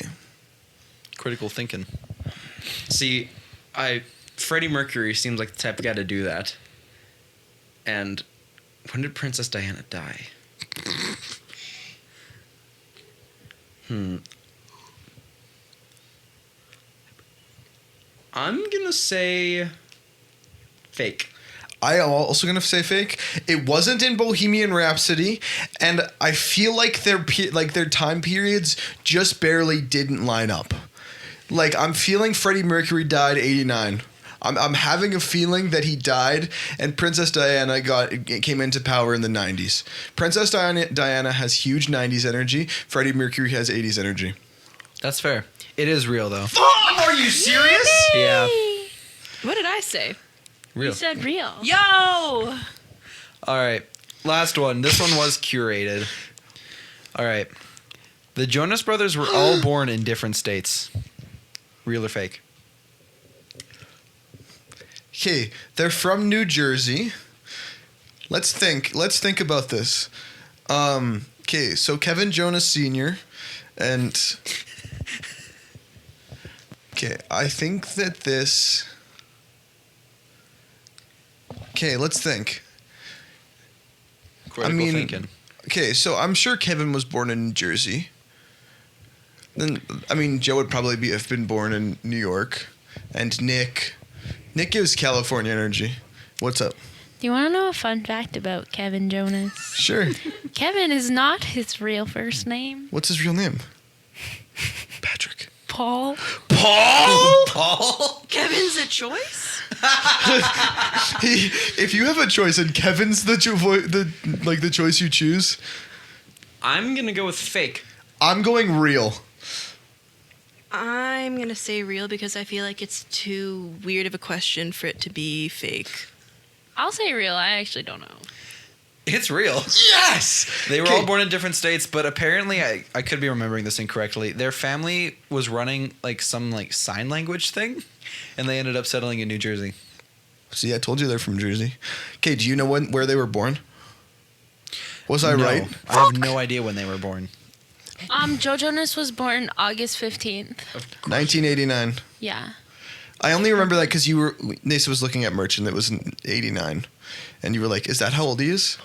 Critical thinking. See, Freddie Mercury seems like the type of guy to do that. And when did Princess Diana die? I'm gonna say fake. I am also gonna say fake. It wasn't in Bohemian Rhapsody, and I feel like their time periods just barely didn't line up. Like I'm feeling Freddie Mercury died 89. I'm having a feeling that he died, and Princess Diana came into power in the 90s. Princess Diana has huge 90s energy. Freddie Mercury has 80s energy. That's fair. It is real though. Are you serious? Yeah. What did I say? Real. You said real. Yo! All right. Last one. This one was curated. All right. The Jonas Brothers were all born in different states. Real or fake? Okay, they're from New Jersey. Let's think about this. Okay, so Kevin Jonas Sr. and okay, I think that this. Okay, let's think. Critical thinking. Okay, so I'm sure Kevin was born in New Jersey. Then Joe would probably have been born in New York, and Nick gives California energy. What's up? Do you want to know a fun fact about Kevin Jonas? Sure. Kevin is not his real first name. What's his real name? Patrick. Paul. Paul? Kevin's a choice? If you have a choice and Kevin's the choice you choose, I'm gonna go with fake. I'm going real. I'm going to say real because I feel like it's too weird of a question for it to be fake. I'll say real. I actually don't know. It's real. Yes! They were Okay. all born in different states, but apparently, I could be remembering this incorrectly. Their family was running some sign language thing, and they ended up settling in New Jersey. See, I told you they're from Jersey. Okay, do you know where they were born? Was I No, right? I have no idea when they were born. Joe Jonas was born August 15th. 1989. Yeah. I only remember that because Naisa was looking at merch and it was in 89. And you were like, is that how old he is?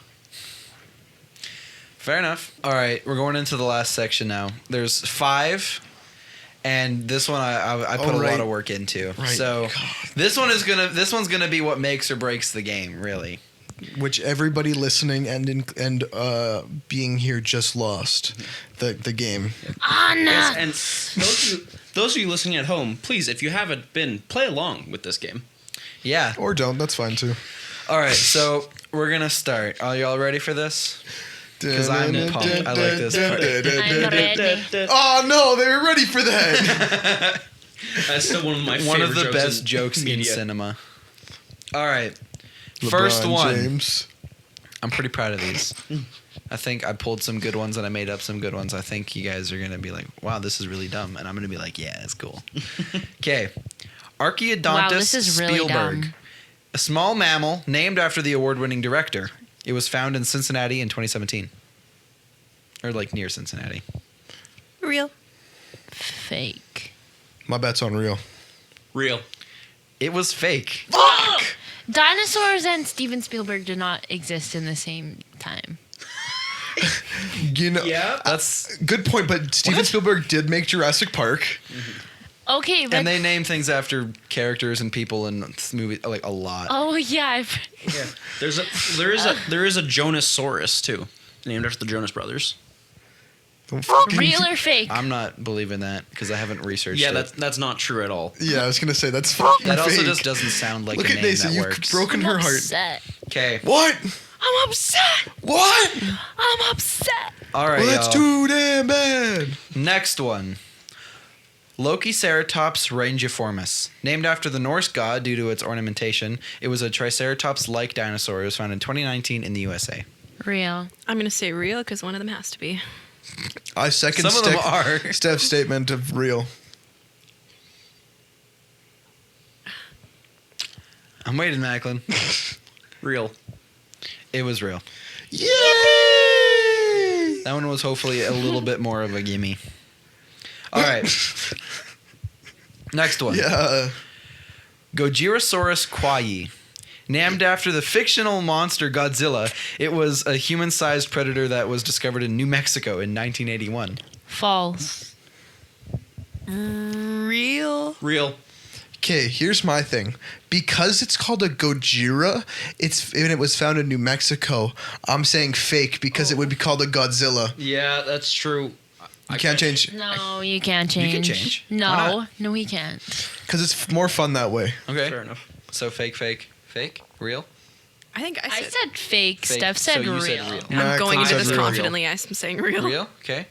Fair enough. All right, we're going into the last section now. There's 5, and this one I put a right. lot of work into. Right. So God. this one's gonna be what makes or breaks the game, really. which everybody listening and being here just lost the game. Yes, and those of you listening at home, please, if you haven't been, play along with this game. Yeah. Or don't. That's fine too. All right, so we're going to start. Are y'all ready for this? Because I'm pumped. I like this part. I'm ready. Oh no, they were ready for that. That's still one of my One favorite of the jokes best in jokes in media. cinema. All right. First LeBron one. James. I'm pretty proud of these. I think I pulled some good ones and I made up some good ones. I think you guys are going to be like, wow, this is really dumb. And I'm going to be like, yeah, it's cool. Okay. Archaeodontus Wow, this is really Spielberg. dumb. A small mammal named after the award-winning director. It was found in Cincinnati in 2017. Or like near Cincinnati. Real. Fake. My bet's on real. Real. It was fake. Dinosaurs and Steven Spielberg did not exist in the same time. You know, Yeah. That's good point. But Steven Spielberg did make Jurassic Park. Okay, but and they name things after characters and people in this movie like a lot. oh yeah, Yeah. There is a Jonasaurus too, named after the Jonas Brothers. Don't fucking- real or fake? I'm not believing that because I haven't researched Yeah, it. that's not true at all. Yeah, I was gonna say that's fucking That also fake. just doesn't sound like Look a at name Naisa, that you've works. broken her heart. Upset. Okay. What? I'm upset. What? I'm upset. All right, Well, that's y'all. too damn bad. Next one. Lokiceratops rangiformis. Named after the Norse god due to its ornamentation, it was a Triceratops-like dinosaur. It was found in 2019 in the USA. Real. I'm going to say real because one of them has to be. I second Some of them are. Steph's statement of real. I'm waiting, Macklin. Real. It was real. Yay! That one was hopefully a little bit more of a gimme. All right. Next one. Yeah. Gojirasaurus quayi. Named after the fictional monster Godzilla, it was a human-sized predator that was discovered in New Mexico in 1981. False. Real. Real. Okay, here's my thing. Because it's called a Gojira, and it was found in New Mexico, I'm saying fake because it would be called a Godzilla. Yeah, that's true. You can't change No, you can't change. You can change. Why No, not? no, he can't. because it's more fun that way. Okay. Fair enough. So fake, real. I think I said fake. Fake. Steph So said you real. said real. I'm Macklin going into said this real. confidently. I'm saying real. Real? Okay.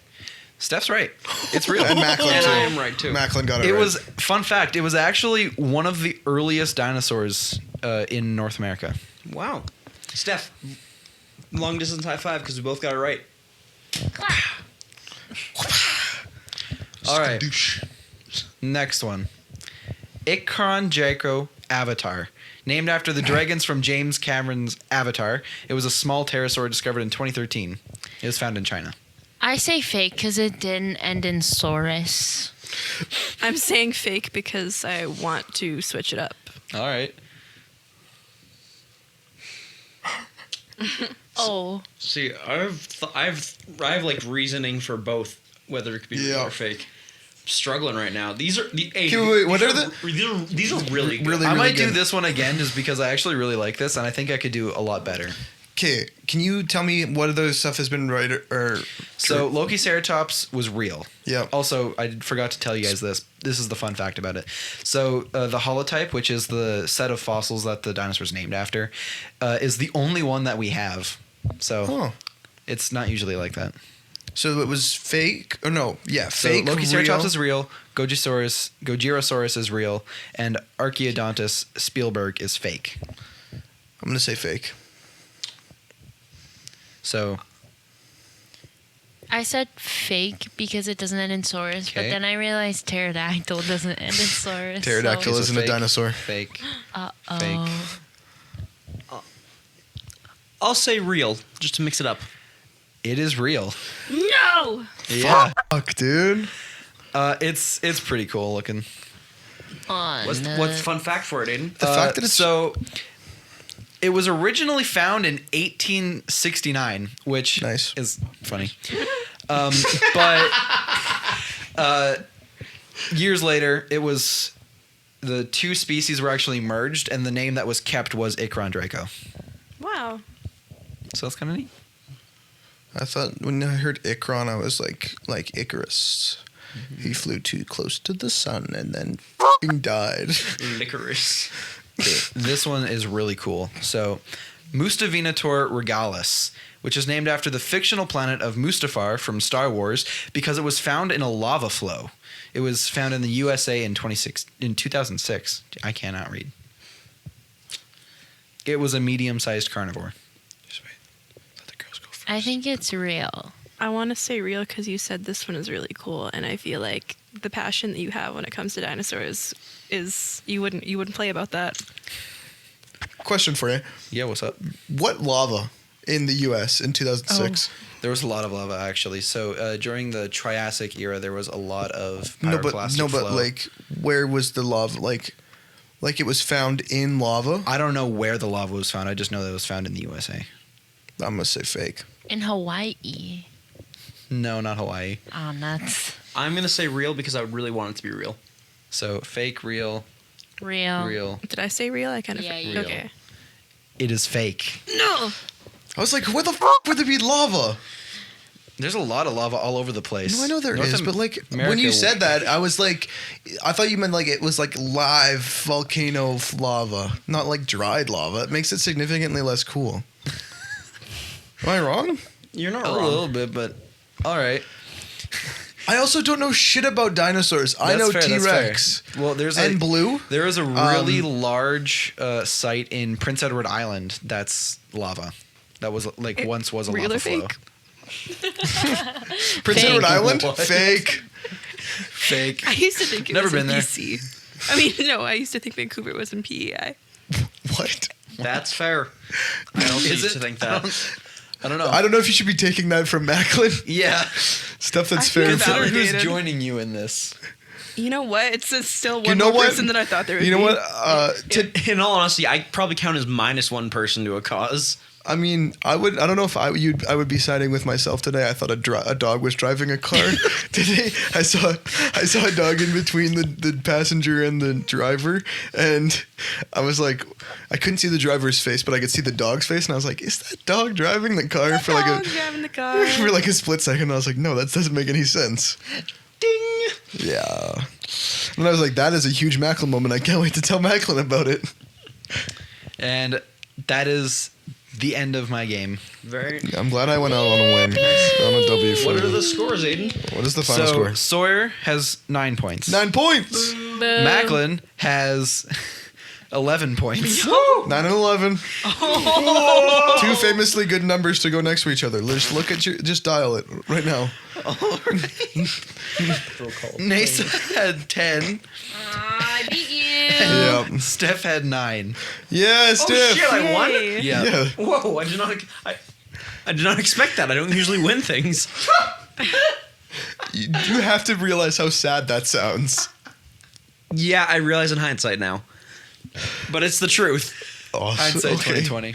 Steph's right. It's real. And Macklin And too. I am right too. Macklin got it It right. was, fun fact, it was actually one of the earliest dinosaurs in North America. Wow. Steph, long distance high five because we both got it right. All right. Douche. Next one. Ikron Draco Avatar. Named after the dragons from James Cameron's Avatar, it was a small pterosaur discovered in 2013. It was found in China. I say fake because it didn't end in saurus. I'm saying fake because I want to switch it up. All right. Oh. See, I've like reasoning for both, whether it could be real Yeah. or fake. Struggling right now. These are the. Hey, Okay, wait, what these are the- These are really good. Really I might do good. this one again just because I actually really like this and I think I could do a lot better. Okay, can you tell me what other stuff has been right or So Lokiceratops was real. Yeah. Also, I forgot to tell you guys this. This is the fun fact about it. So the holotype, which is the set of fossils that the dinosaur's named after, is the only one that we have. So Huh. it's not usually like that. So it was fake or no? Yeah, So fake. Lokiceratops real. is real. Gojirasaurus is real, and Archaeodontus Spielberg is fake. I'm gonna say fake. So I said fake because it doesn't end in saurus, but Okay. then I realized pterodactyl doesn't end in saurus. Pterodactyl So isn't a fake. dinosaur. fake. Uh-oh. Fake. I'll say real, just to mix it up. It is real. No. Yeah. Fuck, dude. It's pretty cool looking. What's the fun fact for it, Aiden? The fact that it's so. It was originally found in 1869, which Nice. is funny. But years later, it was the two species were actually merged, and the name that was kept was Ikron Draco. Wow. So that's kind of neat. I thought when I heard Ikron, I was like Icarus. He flew too close to the sun and then f***ing died. Licorice. This one is really cool. So, Mustavinator regalis, which is named after the fictional planet of Mustafar from Star Wars because it was found in a lava flow. It was found in the USA in 2006. I cannot read. It was a medium-sized carnivore. Just wait. Let the girls go first. I think it's real. I want to say real because you said this one is really cool, and I feel like the passion that you have when it comes to dinosaurs is you wouldn't play about that. Question for you. Yeah, what's up? What lava in the U.S. in 2006? There was a lot of lava, actually. So, during the Triassic era, there was a lot of pyroclastic flow. like, where was the lava? Like it was found in lava? I don't know where the lava was found. I just know that it was found in the USA. I'm going to say fake. In Hawaii. No, not Hawaii. Oh, nuts. I'm gonna say real because I really want it to be real. So, fake, real, Real. real. Did I say real? I kind of Yeah, you did. okay. It is fake. No. I was like, where the f*** would there be lava? There's a lot of lava all over the place. No, I know there North is, but like America- when you said that, I was like, I thought you meant like it was like live volcano lava, not like dried lava. It makes it significantly less cool. Am I wrong? You're not a wrong. little bit, but all right. I also don't know shit about dinosaurs. I know That's fair, that's T-Rex fair. Well, there's and blue. There is a really large site in Prince Edward Island that's lava. That was like once was a real lava or flow. fake? Prince Fake. Edward Island, What? fake. Fake. I used to think it Never was been in there. BC. I mean, no, I used to think Vancouver was in PEI. What? That's fair. I don't Is used it? to think that. I don't know. I don't know if you should be taking that from Macklin. Yeah. Stuff that's I feel fair. bad. Consider who's Validated. joining you in this. You know what? It's still one You know more what? person than I thought there would You know be. what? In all honesty, I probably count as minus one person to a cause. I mean, I don't know if I would be siding with myself today. I thought a dog was driving a car today. I saw a dog in between the passenger and the driver, and I was like, I couldn't see the driver's face, but I could see the dog's face, and I was like, is that dog driving the car for like Dog driving the car. for like a split second? I was like, no, that doesn't make any sense. Ding! Yeah, and I was like, that is a huge Macklin moment. I can't wait to tell Macklin about it. And that is the end of my game. Very. I'm glad I went out on a win, on a W. For What are you. the scores, Aiden? What is the final So score? Sawyer has 9 points. 9 points. Boo. Macklin has 11 points. 9 and 11. Two famously good numbers to go next to each other. Just look at just dial it right now. Naisa had 10. I beat you. Yeah. Steph had 9. Yeah, Steph. Oh shit! I won. Yay. Yeah. Yeah. Whoa! I did not expect that. I don't usually win things. You have to realize how sad that sounds. Yeah, I realize in hindsight now, but it's the truth. Awesome. Hindsight Okay. 2020.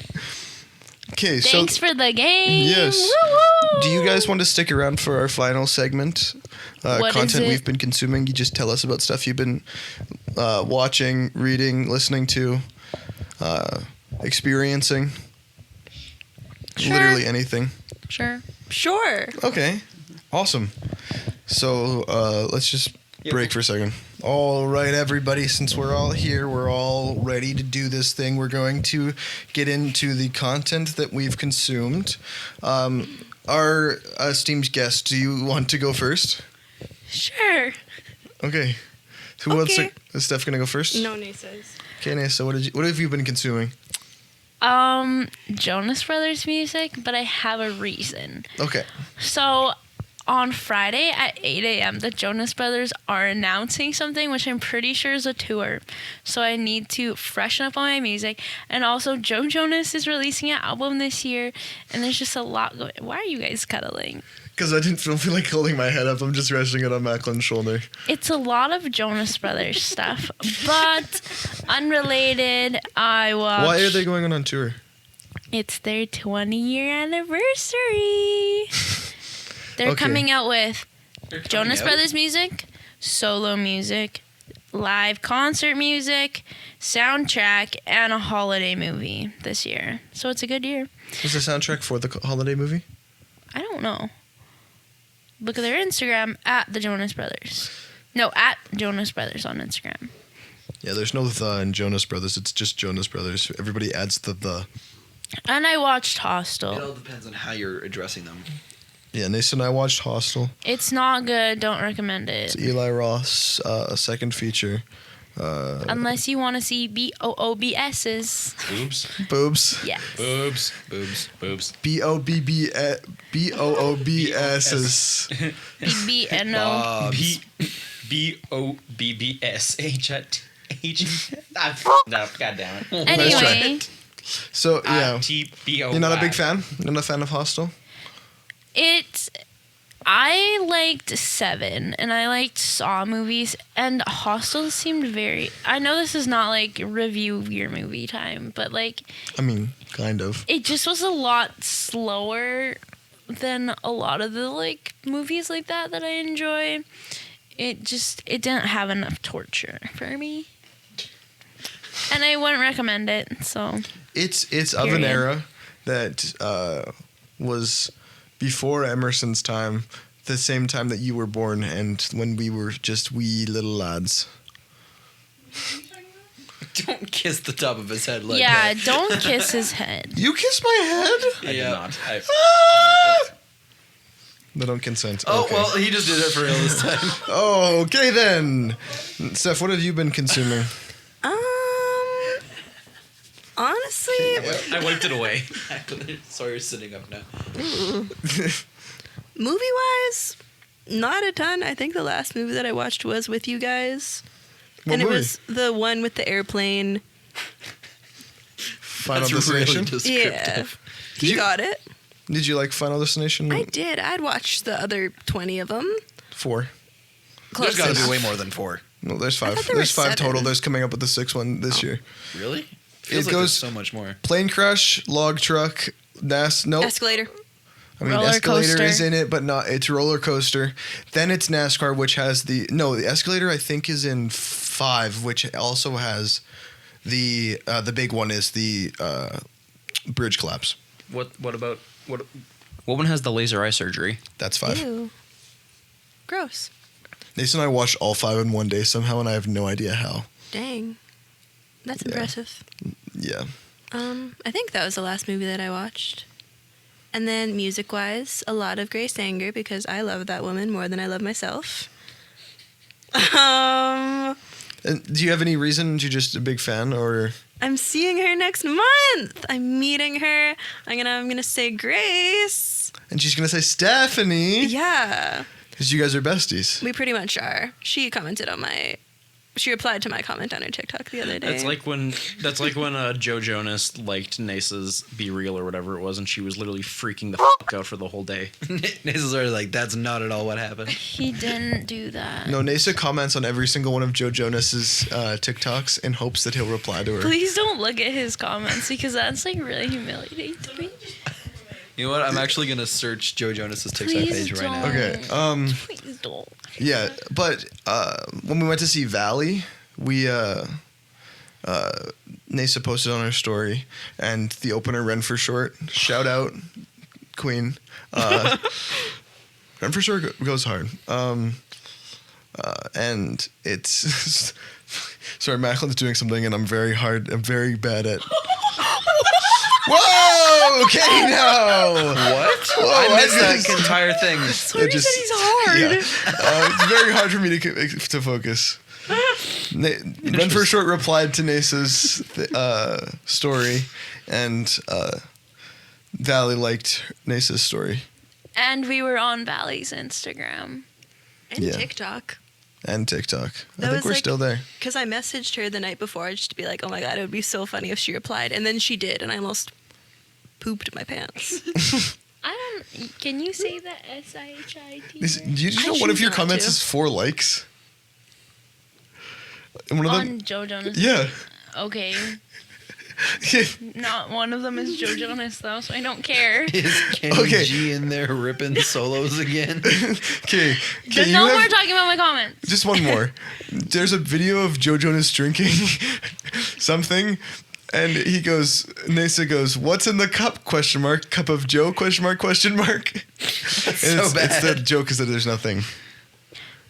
Okay, so Thanks for the game. Yes. Woo-woo. do you guys want to stick around for our final segment? What is Content it? we've been consuming. You just tell us about stuff you've been watching, reading, listening to, experiencing. Sure. Literally anything. Sure. Sure. Okay. Awesome. So let's just break for a second. All right, everybody. Since we're all here, we're all ready to do this thing. We're going to get into the content that we've consumed. Our esteemed guest, do you want to go first? Sure. Okay. Who wants to? Okay. Is Steph gonna go first? No, Nate says. Okay, Nate. So what have you been consuming? Jonas Brothers music, but I have a reason. Okay. So on Friday at 8 a.m., the Jonas Brothers are announcing something, which I'm pretty sure is a tour. So I need to freshen up on my music. And also, Joe Jonas is releasing an album this year, and there's just a lot going. Why are you guys cuddling? Because I didn't feel like holding my head up. I'm just resting it on Macklin's shoulder. It's a lot of Jonas Brothers stuff, but unrelated. I watched. Why are they going on tour? It's their 20-year anniversary. They're Okay. coming out with Jonas out? Brothers music, solo music, live concert music, soundtrack, and a holiday movie this year. So it's a good year. What's the soundtrack for the holiday movie? I don't know. Look at their Instagram at the Jonas Brothers. No, at Jonas Brothers on Instagram. Yeah, there's no the in Jonas Brothers. It's just Jonas Brothers. Everybody adds the. And I watched It Hostel. all depends on how you're addressing them. Yeah, Naisa and I watched Hostel. It's not good. Don't recommend It's it. Eli Ross, second feature. Unless you want to see BOOBS's. Boobs. Boobs. Yes. Boobs. Boobs. Boobs. BOBBS's. BBNO. BOBBSH. I up. God damn it. Anyway, So yeah, TBO. you're not a big fan. You're not a fan of Hostel. I liked Seven and I liked Saw movies, and Hostel seemed very. I know this is not like review your movie time, but like I mean, kind of. it just was a lot slower than a lot of the like movies like that I enjoy. It didn't have enough torture for me, and I wouldn't recommend it. So It's of an Period. era that was before Emerson's time, the same time that you were born, and when we were just wee little lads. Don't kiss the top of his head like yeah, that. don't kiss his head. You kissed my head? I did not. They don't consent. Oh, Okay. well, he just did it for real this time. Oh, okay then. Steph, what have you been consuming? Honestly, I wiped it away. Sawyer's sitting up now. movie-wise, not a ton. I think the last movie that I watched was with you guys. What and movie? it was the one with the airplane. Final Destination? Yeah. He you- got it. Did you like Final Destination? I did. I'd watched the other 20 of them. 4. There's got to be enough. way more than 4. No, there's 5. thought there There's were 5 total. 7. There's coming up with the 6th one this year. Really? Feels It like goes- there's so much more. Plane crash, log truck, nope. Escalator. I mean, Roller escalator coaster. is in it, but not. It's roller coaster. Then it's NASCAR, which has the escalator. I think is in 5, which also has the big one is the bridge collapse. What one has the laser eye surgery? That's 5. Ew. Gross. Nathan and I watched all 5 in one day somehow, and I have no idea how. Dang. That's Yeah. impressive. Yeah. I think that was the last movie that I watched. And then music-wise, a lot of Grace Anger because I love that woman more than I love myself. And do you have any reason? You just a big fan, or I'm seeing her next month. I'm meeting her. I'm gonna say Grace. and she's gonna say Stephanie Yeah, because you guys are besties. we pretty much are. She replied to my comment on her TikTok the other day. That's like when Joe Jonas liked Naisa's Be Real or whatever it was, and she was literally freaking the fuck out for the whole day. Nasa's already like, that's not at all what happened. He didn't do that. No, Nasa comments on every single one of Joe Jonas's TikToks in hopes that he'll reply to her. Please don't look at his comments because that's like really humiliating to me. You know what? I'm actually going to search Joe Jonas's TikTok Please page right now. don't. Okay. Please don't. Yeah, but when we went to see Valley, we Nasa posted on her story, and the opener Ren for Short. Shout out, Queen. Ren for Short goes hard. And it's sorry, Macklin's doing something, and I'm very bad at. Whoa! Okay, now. What? Whoa, I missed that just- entire thing. Sorry, just- said he's hard. Yeah. It's very hard for me to focus. Ren for Short replied to Nasa's story, and Valley liked Nasa's story And we were on Valley's Instagram. And Yeah. TikTok. and TikTok. That I think was we're like- still there. Because I messaged her the night before just to be like, oh my God, it would be so funny if she replied. And then she did, and I almost pooped my pants. I don't. Can you say that SIHIT? Do you I know one of choose your not comments to. is 4 likes? And one of them, On Joe Jonas. yeah. Okay. Not one of them is Joe Jonas though, so I don't care. Is Kenny G in there ripping solos again? Okay. No more talking about my comments. Just one more. There's a video of Joe Jonas drinking something, and he goes, Naisa goes, "What's in the cup? Question mark. Cup of Joe? Question mark. Question mark." That's And so bad. It's the joke is that there's nothing.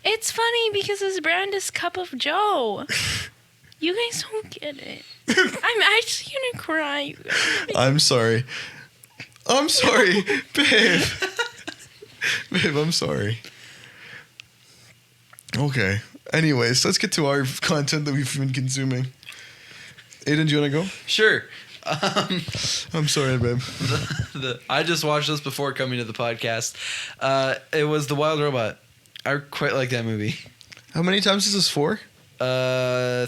It's funny because his brand is Cup of Joe. You guys don't get it. I'm actually gonna cry. You guys. I'm sorry. I'm sorry, babe. Babe, I'm sorry. Okay. Anyways, let's get to our content that we've been consuming. Aiden, do you want to go? Sure. I'm sorry, babe. I just watched this before coming to the podcast. It was The Wild Robot. I quite like that movie. How many times is this for? 3.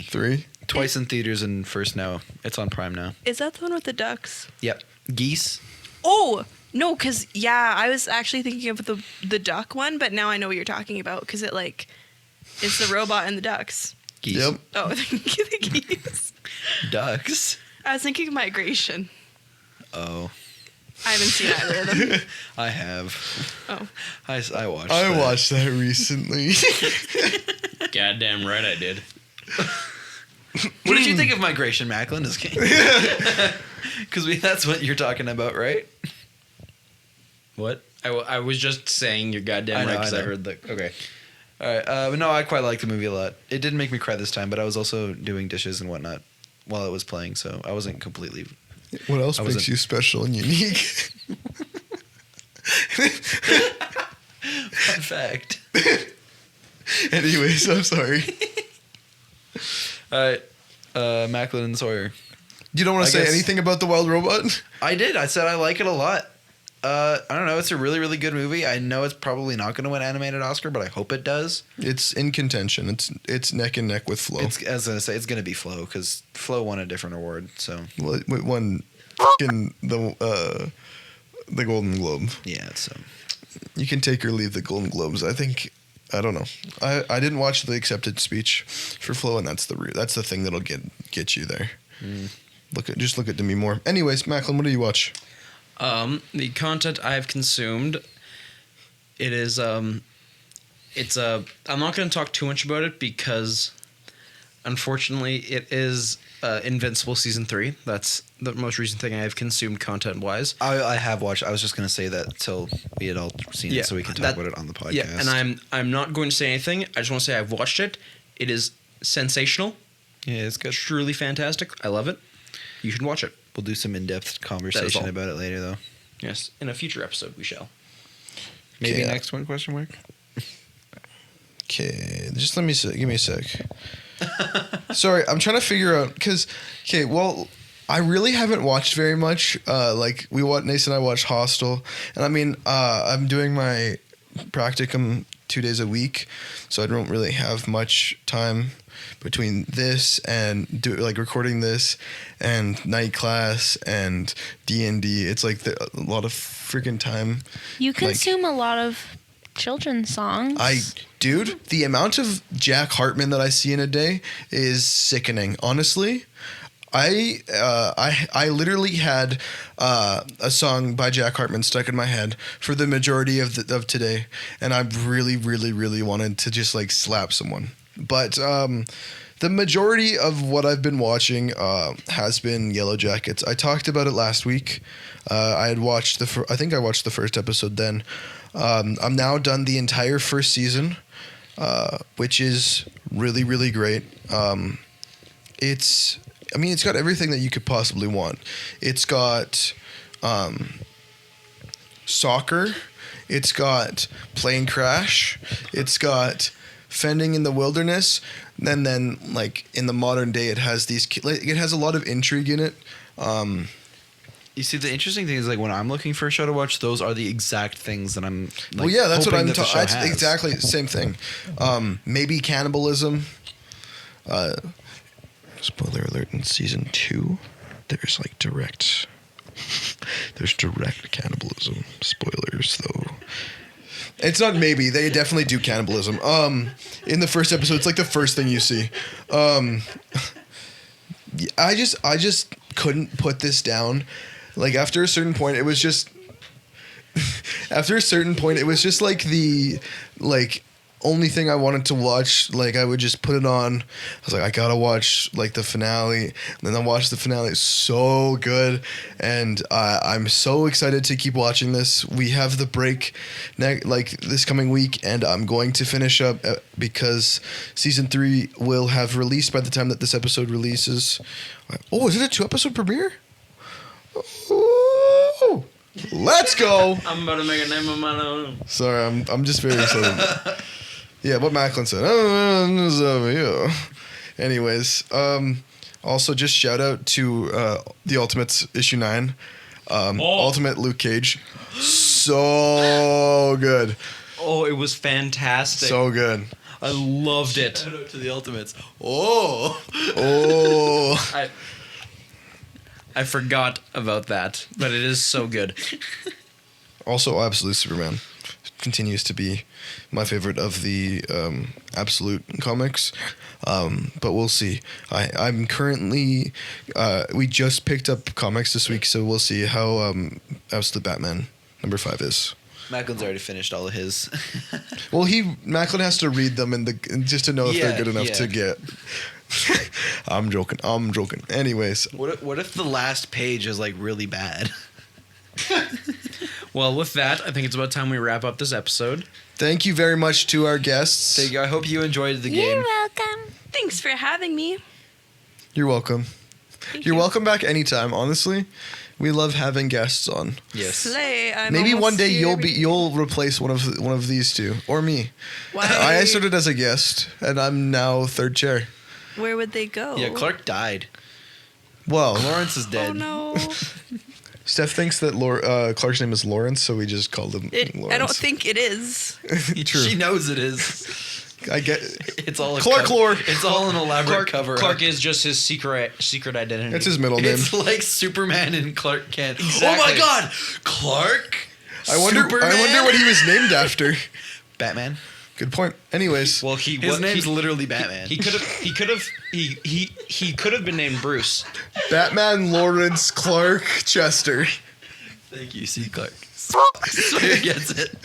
3. Twice in theaters and first now. It's on Prime now. Is that the one with the ducks? Yep. Geese. Oh no, because I was actually thinking of the duck one, but now I know what you're talking about because it's the robot and the ducks. Geese. Yep. Oh, the geese. Ducks. I was thinking migration. Oh. I haven't seen either of them. I have. Oh, I watched I that. watched that recently. Goddamn right I did. What did you think of Migration, Macklin? Just kidding. Because that's what you're talking about, right? What? I was just saying you're goddamn right because I know. heard the. Okay. All right. But no, I quite liked the movie a lot. It didn't make me cry this time, but I was also doing dishes and whatnot while it was playing, so I wasn't completely... What else I makes wasn't- you special and unique? Fun fact. Anyways, I'm sorry. All right. Macklin and Sawyer. You don't want I to say guess- anything about The Wild Robot? I did. I said I like it a lot. I don't know. It's a really, really good movie. I know it's probably not going to win animated Oscar, but I hope it does. It's in contention. It's neck and neck with Flow. It's, as I say, it's going to be Flow because Flow won a different award. So Well, it won the Golden Globe. yeah, it's You can take or leave the Golden Globes. I don't know. I didn't watch the acceptance speech for Flow, and that's the thing that'll get you there. Look at Demi Moore. Anyways, Macklin, what do you watch? The content I've consumed, it is it's I'm not going to talk too much about it because unfortunately it is Invincible season 3. That's the most recent thing I have consumed content wise. I have watched. I was just going to say that till we had all seen Yeah, it, so we can talk that- about it on the podcast. Yeah, and I'm not going to say anything. I just want to say I've watched it. It is sensational. yeah, it's good. Truly fantastic. I love it. You should watch it. We'll do some in-depth conversation all. about it later, though. Yes, in a future episode we shall. Maybe Okay. next one? Question mark. Okay, just give me a sec. Sorry, I'm trying to figure out because I really haven't watched very much. Like Naisa and I watched Hostel, and I mean I'm doing my practicum 2 days a week, so I don't really have much time between this and recording this and night class and D&D. It's like a lot of freaking time. You consume a lot of children's songs. Dude, the amount of Jack Hartman that I see in a day is sickening. Honestly, I literally had a song by Jack Hartman stuck in my head for the majority of today, and I really, really, really wanted to just like slap someone. But the majority of what I've been watching has been Yellow Jackets. I talked about it last week. I had watched I think I watched the first episode then. I'm now done the entire first season, which is really, really great. It's got everything that you could possibly want. It's got soccer. It's got plane crash. It's got fending in the wilderness. And then like in the modern day, it has it has a lot of intrigue in it. You see, the interesting thing is like when I'm looking for a show to watch, those are the exact things that I'm. Like, Well, yeah, that's what hoping I'm that the show talking. has. Exactly the same thing. Maybe cannibalism. Spoiler alert! In season 2, there's direct cannibalism. Spoilers, though. It's not maybe. They definitely do cannibalism. In the first episode, it's like the first thing you see. I just couldn't put this down. Like after a certain point, it was just like the only thing I wanted to watch. Like I would just put it on. I was like, I gotta watch like the finale. And then I watched the finale. It's so good, and I'm so excited to keep watching this. We have the break this coming week, and I'm going to finish up because season 3 will have released by the time that this episode releases. Oh, is it a 2-episode premiere? Oh, let's go! I'm about to make a name of my own. Sorry, I'm just very excited. Yeah, what Macklin said. Anyways, also just shout out to The Ultimates issue 9. Ultimate Luke Cage. So good. Oh, it was fantastic. So good. I loved it. Shout out to the Ultimates. Oh. I forgot about that, but it is so good. Also, Absolute Superman continues to be my favorite of the Absolute comics. But we'll see. I'm currently... we just picked up comics this week, so we'll see how Absolute Batman number 5 is. Macklin's already finished all of his. Well, Macklin has to read them just to know if they're good enough to get... I'm joking. Anyways. What if the last page is like really bad? Well, with that, I think it's about time we wrap up this episode. Thank you very much to our guests. Thank you. I hope you enjoyed the game. You're welcome. Thanks for having me. You're welcome. You're welcome back anytime. Honestly, we love having guests on. Yes. Slay. I'm Maybe almost one day here. you'll replace one of these two or me. Why? I started as a guest and I'm now third chair. Where would they go? Yeah, Clark died. Well, Lawrence is dead. Oh no. Steph thinks that Clark's name is Lawrence, so we just called him Lawrence. I don't think it is. True. She knows it is. I get It's all a Clark cover. lore. It's all an elaborate cover. Clark is just his secret identity. It's his middle name. It's like Superman and Clark Kent. Exactly. Oh my God, Clark. I wonder what he was named after. Batman. Good point. Anyways, Well, His name's literally Batman. He could have been named Bruce. Batman Lawrence Clark Chester. Thank you, see Clark. Sawyer gets it.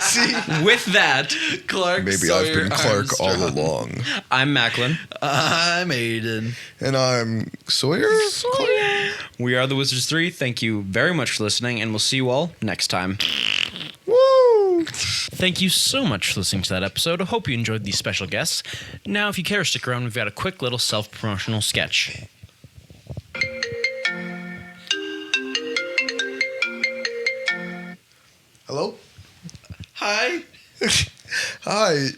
See, With that, Clark. maybe Sawyer I've been Clark Armstrong. all along. I'm Macklin. I'm Aiden. And I'm Sawyer. We are the Wizards 3. Thank you very much for listening, and we'll see you all next time. Woo! Thank you so much for listening to that episode. I hope you enjoyed these special guests. Now, if you care to stick around, we've got a quick little self-promotional sketch. Hello. Hi. Hi.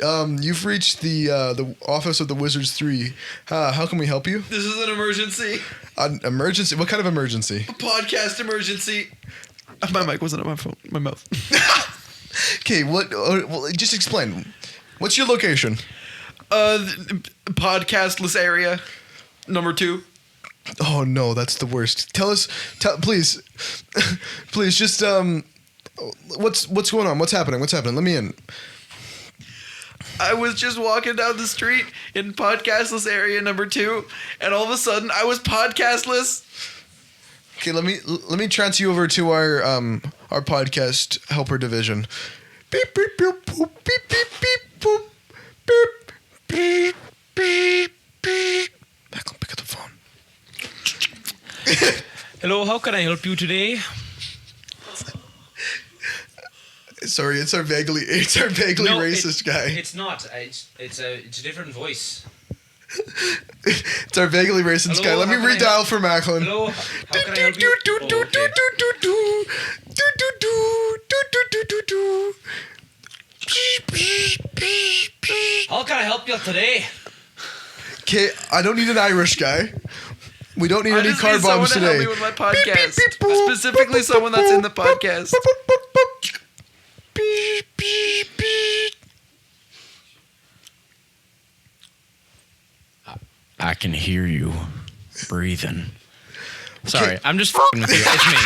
You've reached the office of the Wizards 3. How can we help you? This is an emergency. An emergency? What kind of emergency? A podcast emergency. My mic wasn't on my phone. My mouth. Okay. What? Well, just explain. What's your location? Podcastless area. Number 2. Oh no, that's the worst. Please, please, just what's going on? What's happening? Let me in. I was just walking down the street in podcastless area number 2, and all of a sudden I was podcastless. Okay, let me transfer you over to our podcast helper division. Beep beep beep boop beep beep beep boop beep beep beep beep. Macklin, pick up the phone. Hello, how can I help you today? Sorry, it's our vaguely racist guy. It's not. It's a different voice. It's our vaguely racist guy. Hello, Let me how can I redial for Macklin. Hello, how can I help you? How can I help you today? Okay, I don't need an Irish guy. We don't need I any just car need someone bombs to help today. me with my podcast. Specifically someone that's in the podcast. I can hear you breathing. Sorry, I'm just f***ing with you. It's me.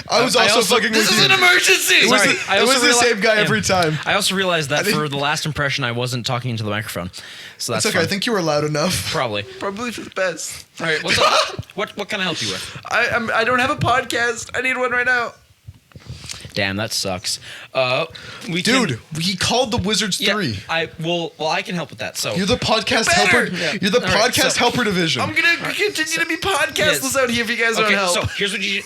I was also fucking This with is you. an emergency. It was, Sorry, the, I it was also the reali- same guy yeah. every time. I also realized that I think- for the last impression, I wasn't talking into the microphone, so that's It's okay. fine. I think you were loud enough. Probably. Probably for the best. All right. What's up? What can I help you with? I don't have a podcast. I need one right now. Damn, that sucks. We Dude, can, he called the Wizards yeah, 3. well, I can help with that. So You're the podcast better. helper. Yeah. You're the All right, podcast so- helper division. I'm gonna continue to be podcastless Yes. out here if you guys don't okay. help. So here's what you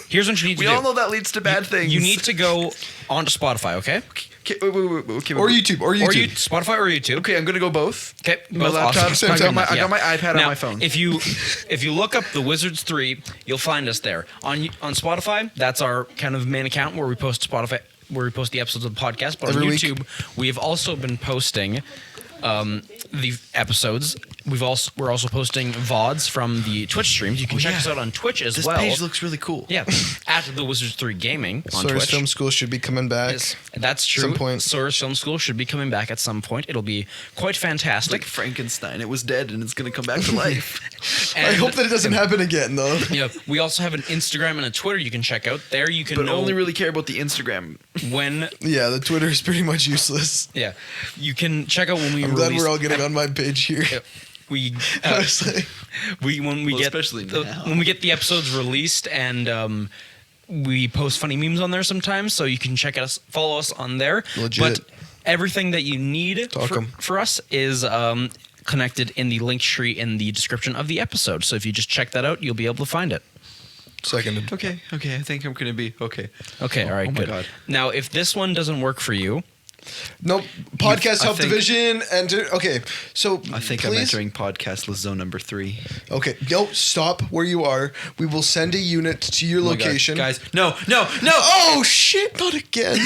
need to we do. all know that leads to bad things. You need to go onto Spotify, okay? Okay, wait, okay, or wait. YouTube. Or Or YouTube. Spotify or YouTube. Okay, I'm gonna go both. Okay, My both laptop. awesome. Same I got time. my Yeah. iPad Now, on my phone. If you look up the Wizards 3, you'll find us there. On Spotify, that's our kind of main account where we post the episodes of the podcast. But Every on week. YouTube, we have also been posting the episodes. We're also posting VODs from the Twitch streams. You can check yeah. us out on Twitch as this well. page looks really cool. Yeah, at the Wizards 3 Gaming on Sawyer's Twitch. Film School should be coming back. Yes, that's true. Some point. Sawyer's Film School should be coming back at some point. It'll be quite fantastic. Like Frankenstein, it was dead and it's gonna come back to life. I And- hope that it doesn't happen again, though. Yeah, we also have an Instagram and a Twitter you can check out. There you can But know only really care about the Instagram. when. Yeah, the Twitter is pretty much useless. Yeah, you can check out when we I'm release. glad we're all getting on my page here. Yeah, we I was like, when we Well, get especially now. when we get the episodes released and we post funny memes on there sometimes, so you can follow us on there. Legit. But everything that you need Talk 'em. for us is connected in the link tree in the description of the episode. So if you just check that out, you'll be able to find it. seconded. Okay, I think I'm gonna be okay. Okay, all right, oh my good. God. Now, if this one doesn't work for you, Nope. Podcast I help think- division. Enter. Okay, so I think I'm please- entering podcastless zone number 3. Okay, no, stop where you are. We will send a unit to your Oh my God. location. Guys. No. Oh shit! Not again.